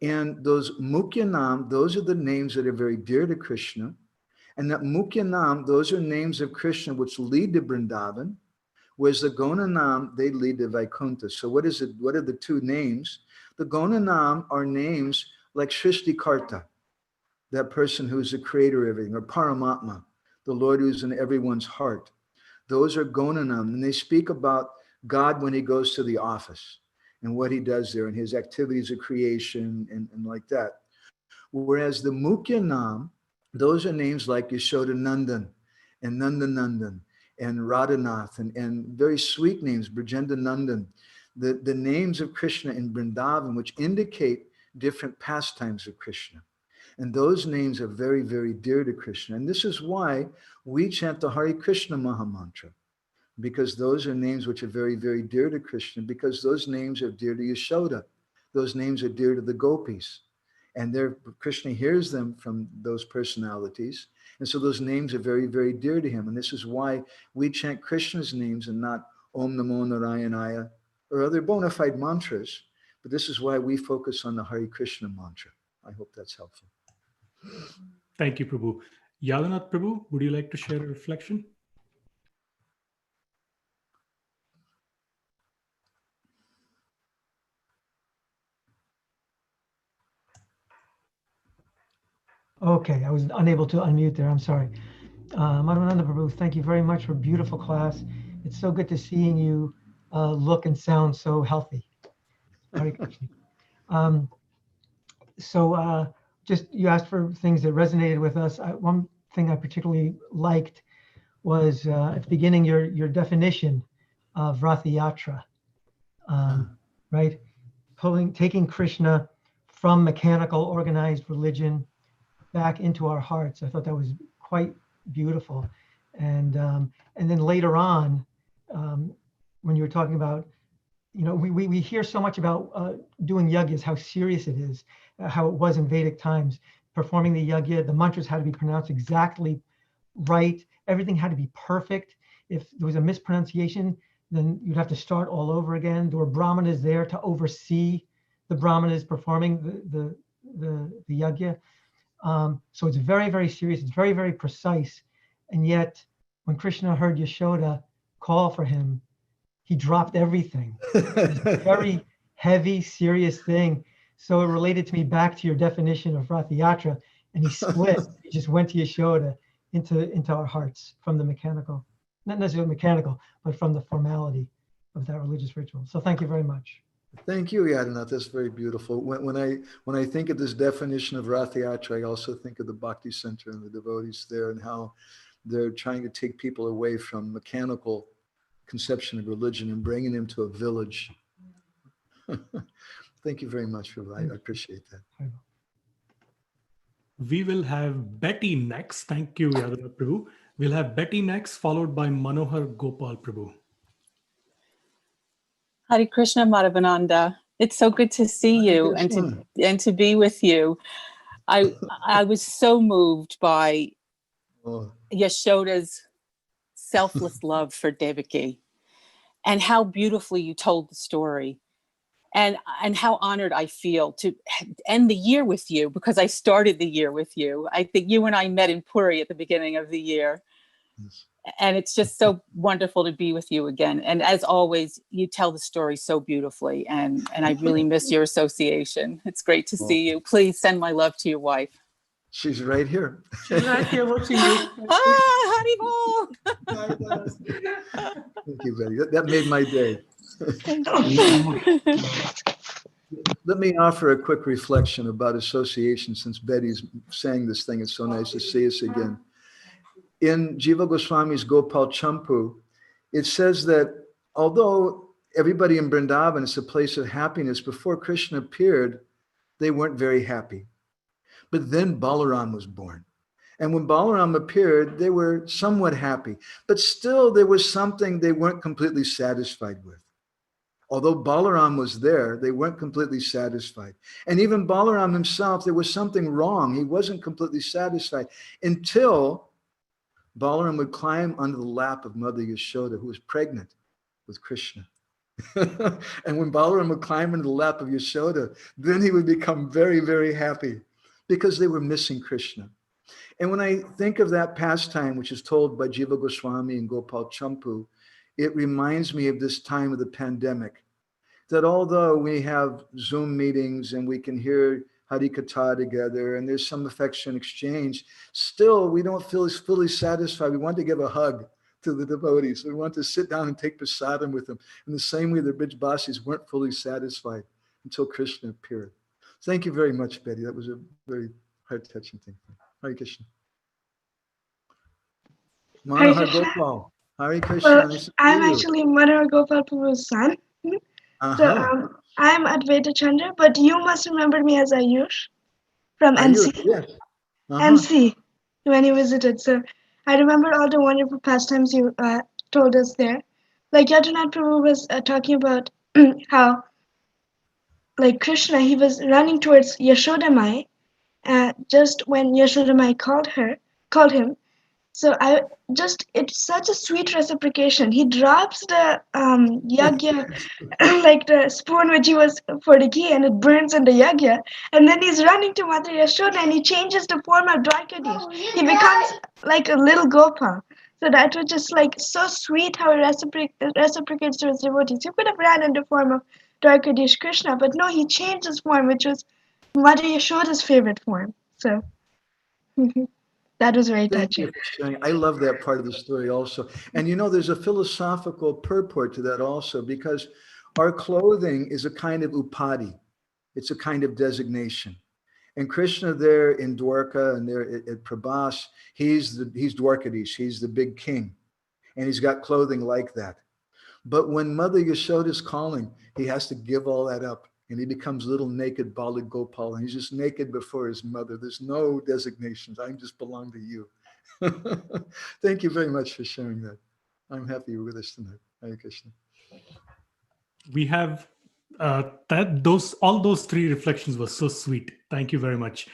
And those Mukhya Nam, those are the names that are very dear to Krishna. And that Mukhya Nam, those are names of Krishna which lead to Vrindavan, whereas the Gonanam, they lead to Vaikuntha. So what is it? What are the 2 names? The Gonanam are names like Srishtikarta, that person who is the creator of everything, or Paramatma, the Lord who's in everyone's heart. Those are Gonanam, and they speak about God when he goes to the office and what he does there and his activities of creation and like that. Whereas the Mukhya Nam, those are names like Yashoda Nandan and Nandanandan and Radhanath and very sweet names, Brajenda Nandan, the names of Krishna in Vrindavan, which indicate different pastimes of Krishna. And those names are very, very dear to Krishna. And this is why we chant the Hare Krishna Mahamantra, because those are names which are very, very dear to Krishna, because those names are dear to Yashoda. Those names are dear to the gopis. And Krishna hears them from those personalities. And so those names are very, very dear to him. And this is why we chant Krishna's names and not Om Namo Narayanaya or other bona fide mantras. But this is why we focus on the Hare Krishna mantra. I hope that's helpful. Thank you, Prabhu. Yadunath Prabhu, would you like to share a reflection? Okay, I was unable to unmute there. I'm sorry. Madhavananda Prabhu, thank you very much for a beautiful class. It's so good to seeing you look and sound so healthy. Hare Krishna. Just you asked for things that resonated with us. One thing I particularly liked was at the beginning your definition of Ratha Yatra, right? Taking Krishna from mechanical organized religion back into our hearts. I thought that was quite beautiful. And then later on, when you were talking about, we hear so much about doing yajnas, how serious it is, how it was in Vedic times. Performing the yajna, the mantras had to be pronounced exactly right. Everything had to be perfect. If there was a mispronunciation, then you'd have to start all over again. There were brahmanas there to oversee the brahmanas performing the yajna. So it's very, very serious. It's very, very precise. And yet, when Krishna heard Yashoda call for him, he dropped everything. It's a very heavy, serious thing. So it related to me back to your definition of Ratha Yatra, and he split. He just went to Yashoda into our hearts from the mechanical, not necessarily mechanical, but from the formality of that religious ritual. So thank you very much. Thank you, Yadunath. That's very beautiful. When I think of this definition of Ratha Yatra, I also think of the Bhakti Center and the devotees there and how they're trying to take people away from mechanical conception of religion and bringing them to a village. Thank you very much for that. I appreciate that. We will have Betty next. Thank you, Yadunath Prabhu. We'll have Betty next, followed by Manohar Gopal Prabhu. Hari Krishna, Madhavananda. It's so good to see you and to be with you. I was so moved by Yashoda's selfless love for Devaki and how beautifully you told the story. and how honored I feel to end the year with you, because I started the year with you. I think you and I met in Puri at the beginning of the year. Yes. And it's just so wonderful to be with you again. And as always, you tell the story so beautifully, and I really miss your association. It's great to see you. Please send my love to your wife. She's right here. She's right here watching you. Haribol! Thank you, Betty. That made my day. Let me offer a quick reflection about association, since Betty's saying this thing. It's so nice to see us again. In Jiva Goswami's Gopal Champu, it says that although everybody in Vrindavan is a place of happiness, before Krishna appeared, they weren't very happy. But then Balaram was born. And when Balaram appeared, they were somewhat happy. But still, there was something they weren't completely satisfied with. Although Balaram was there, they weren't completely satisfied. And even Balaram himself, there was something wrong. He wasn't completely satisfied until Balaram would climb under the lap of Mother Yashoda, who was pregnant with Krishna. And when Balaram would climb into the lap of Yashoda, then he would become very, very happy, because they were missing Krishna. And when I think of that pastime, which is told by Jiva Goswami and Gopal Champu, it reminds me of this time of the pandemic, that although we have Zoom meetings and we can hear Hari-katha together and there's some affection exchange, still we don't feel fully satisfied. We want to give a hug to the devotees. We want to sit down and take prasadam with them. In the same way, the Brijbasis weren't fully satisfied until Krishna appeared. Thank you very much, Betty. That was a very heart-touching thing. Hare Krishna. Manohar Gopal. Hare Krishna. Well, Nice to I'm see you. actually Manohar Gopal Prabhu's son. So I'm Advaita Chandra, but you must remember me as Ayush from NC. Yes. NC, when you visited. So I remember all the wonderful pastimes you told us there. Like Yadunat Prabhu was talking about how, like Krishna, he was running towards Yashoda Mai, just when Yashoda Mai called him. So it's such a sweet reciprocation. He drops the yagya, like the spoon which he was for the ghee, and it burns in the yagya. And then he's running to Mother Yashoda, and he changes the form of Dwarkadish. He becomes like a little Gopal. So that was just like so sweet how he reciprocates to his devotees. He could have ran in the form of Dwarkadish Krishna, but no, he changed his form, which was Mother Yashoda's favorite form. So that was very Thank touching. you for sharing. I love that part of the story also. And you know, there's a philosophical purport to that also, because our clothing is a kind of upadi. It's a kind of designation. And Krishna there in Dwarka and there at Prabhas, he's Dwarkadish, he's the big king. And he's got clothing like that. But when Mother Yashoda is calling, he has to give all that up. And he becomes little naked Bala Gopal. And he's just naked before his mother. There's no designations. I just belong to you. Thank you very much for sharing that. I'm happy you're with us tonight. Hare Krishna. We have all those three reflections were so sweet. Thank you very much.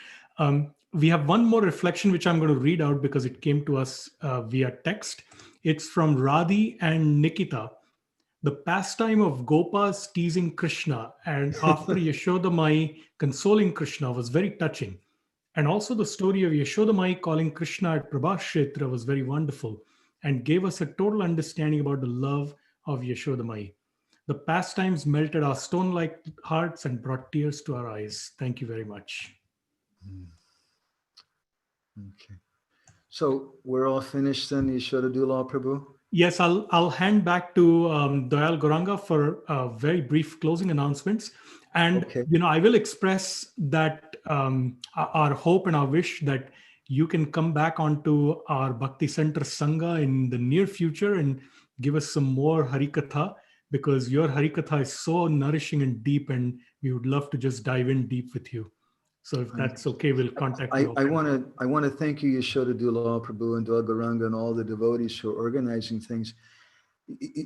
We have one more reflection which I'm going to read out because it came to us via text. It's from Radhi and Nikita. The pastime of Gopas teasing Krishna and after Yashoda Mai consoling Krishna was very touching. And also the story of Yashoda Mai calling Krishna at Prabhas Kshetra was very wonderful and gave us a total understanding about the love of Yashoda Mai. The pastimes melted our stone-like hearts and brought tears to our eyes. Thank you very much. Okay. So we're all finished then, Yashoda Dulal Prabhu? Yes, I'll hand back to Dayal Goranga for very brief closing announcements. And, Okay. I will express that our hope and our wish that you can come back onto our Bhakti Center Sangha in the near future and give us some more Hari-katha, because your Hari-katha is so nourishing and deep, and we would love to just dive in deep with you. So if that's okay, we'll contact you. I want to thank you, Yashoda Dulal Prabhu and Dwagoranga and all the devotees who are organizing things.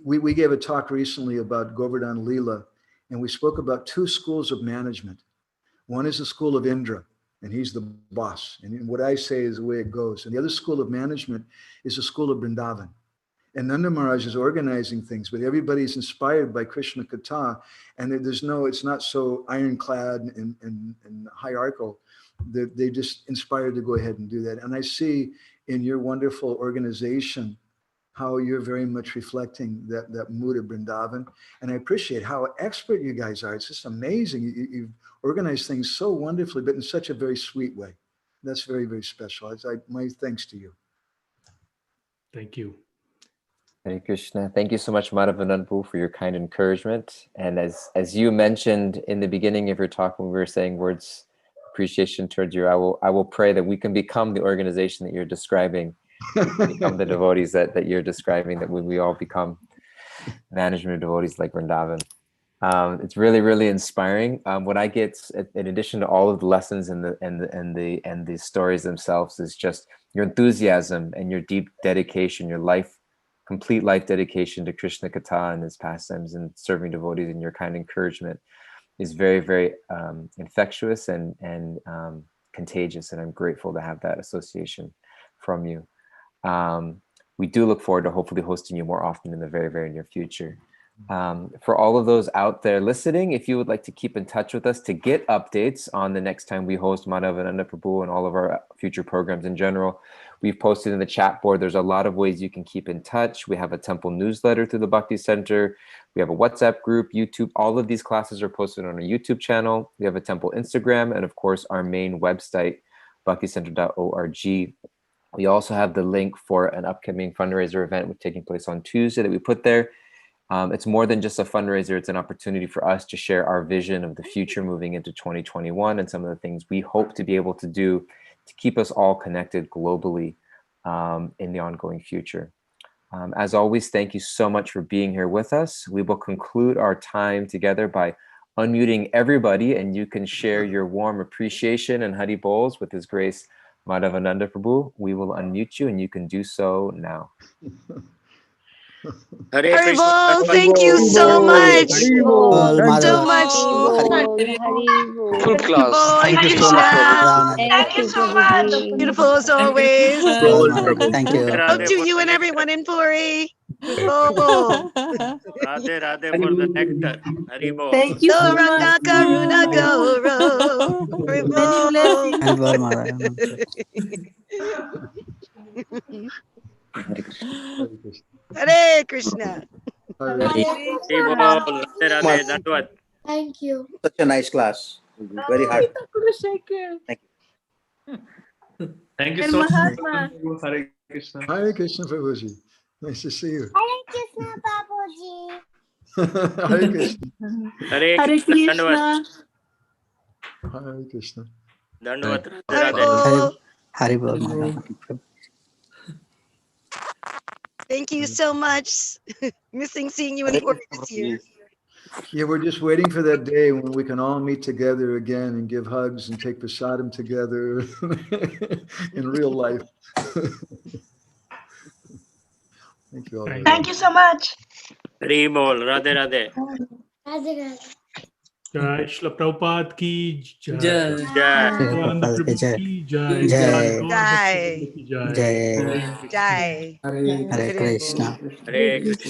We gave a talk recently about Govardhan Leela, and we spoke about two schools of management. One is the school of Indra, and he's the boss. And what I say is the way it goes. And the other school of management is the school of Vrindavan. And Nanda Maharaj is organizing things, but everybody's inspired by Krishna Katha, and it's not so ironclad and hierarchical. They just inspired to go ahead and do that. And I see in your wonderful organization how you're very much reflecting that mood of Vrindavan. And I appreciate how expert you guys are. It's just amazing. You've organized things so wonderfully, but in such a very sweet way. That's very, very special. My thanks to you. Thank you. Hare Krishna. Thank you so much, Madhavananda, for your kind encouragement. And as you mentioned in the beginning of your talk, when we were saying words appreciation towards you, I will pray that we can become the organization that you're describing, become the devotees that you're describing, that we all become management of devotees like Vrindavan. It's really, really inspiring. What I get, in addition to all of the lessons and the stories themselves, is just your enthusiasm and your deep dedication, your complete life dedication to Krishna Katha and his pastimes and serving devotees, and your kind encouragement is very, very infectious and contagious. And I'm grateful to have that association from you. We do look forward to hopefully hosting you more often in the very, very near future. For all of those out there listening, if you would like to keep in touch with us to get updates on the next time we host Madhavananda Prabhu and all of our future programs in general, we've posted in the chat board. There's a lot of ways you can keep in touch. We have a temple newsletter through the Bhakti Center. We have a WhatsApp group, YouTube. All of these classes are posted on our YouTube channel. We have a temple Instagram, and of course, our main website, bhakticenter.org. We also have the link for an upcoming fundraiser event taking place on Tuesday that we put there. It's more than just a fundraiser. It's an opportunity for us to share our vision of the future moving into 2021 and some of the things we hope to be able to do to keep us all connected globally in the ongoing future. As always, thank you so much for being here with us. We will conclude our time together by unmuting everybody, and you can share your warm appreciation and Hari Bols with His Grace Madhavananda Prabhu. We will unmute you, and you can do so now. Hari Bol, thank you so much. So much. Full class. Thank you so much. Thank you so much. Beautiful as always. Thank you. Love to you and everyone in Puri. Bol. Radhe Radhe for the nectar. Hari Bol. Thank you so Ranga much. Karuna Gauro. Hari Many Bol. blessings. Hare Krishna. Hari Bol. Radhe Radhe. Dandavad. Thank you. Such a nice class. Very hard. Thank you. Thank you And so much. Mahatma. Hare Krishna. Hare Krishna Prabhuji. Nice to see you. Hare Krishna, Babuji. Hare Krishna. Hare Hare Krishna. Dandavad. Krishna. Hare Krishna. Dandavad. Radhe Hari Radhe. Bol. Haribol. Thank you so much. Missing seeing you in Puri this year. Yeah, we're just waiting for that day when we can all meet together again and give hugs and take prasadam together in real life. Thank you all. Thank you so much. Hari Bol. Radhe Radhe. Radhe Radhe. Jai Shri Prabhupada ki jai. Jai. Madhavananda Prabhu Jai. ki jai. Jai. Gaur Jai. Bhakti ki jai. Jai. Jai. Hare Krishna. Hare Krishna.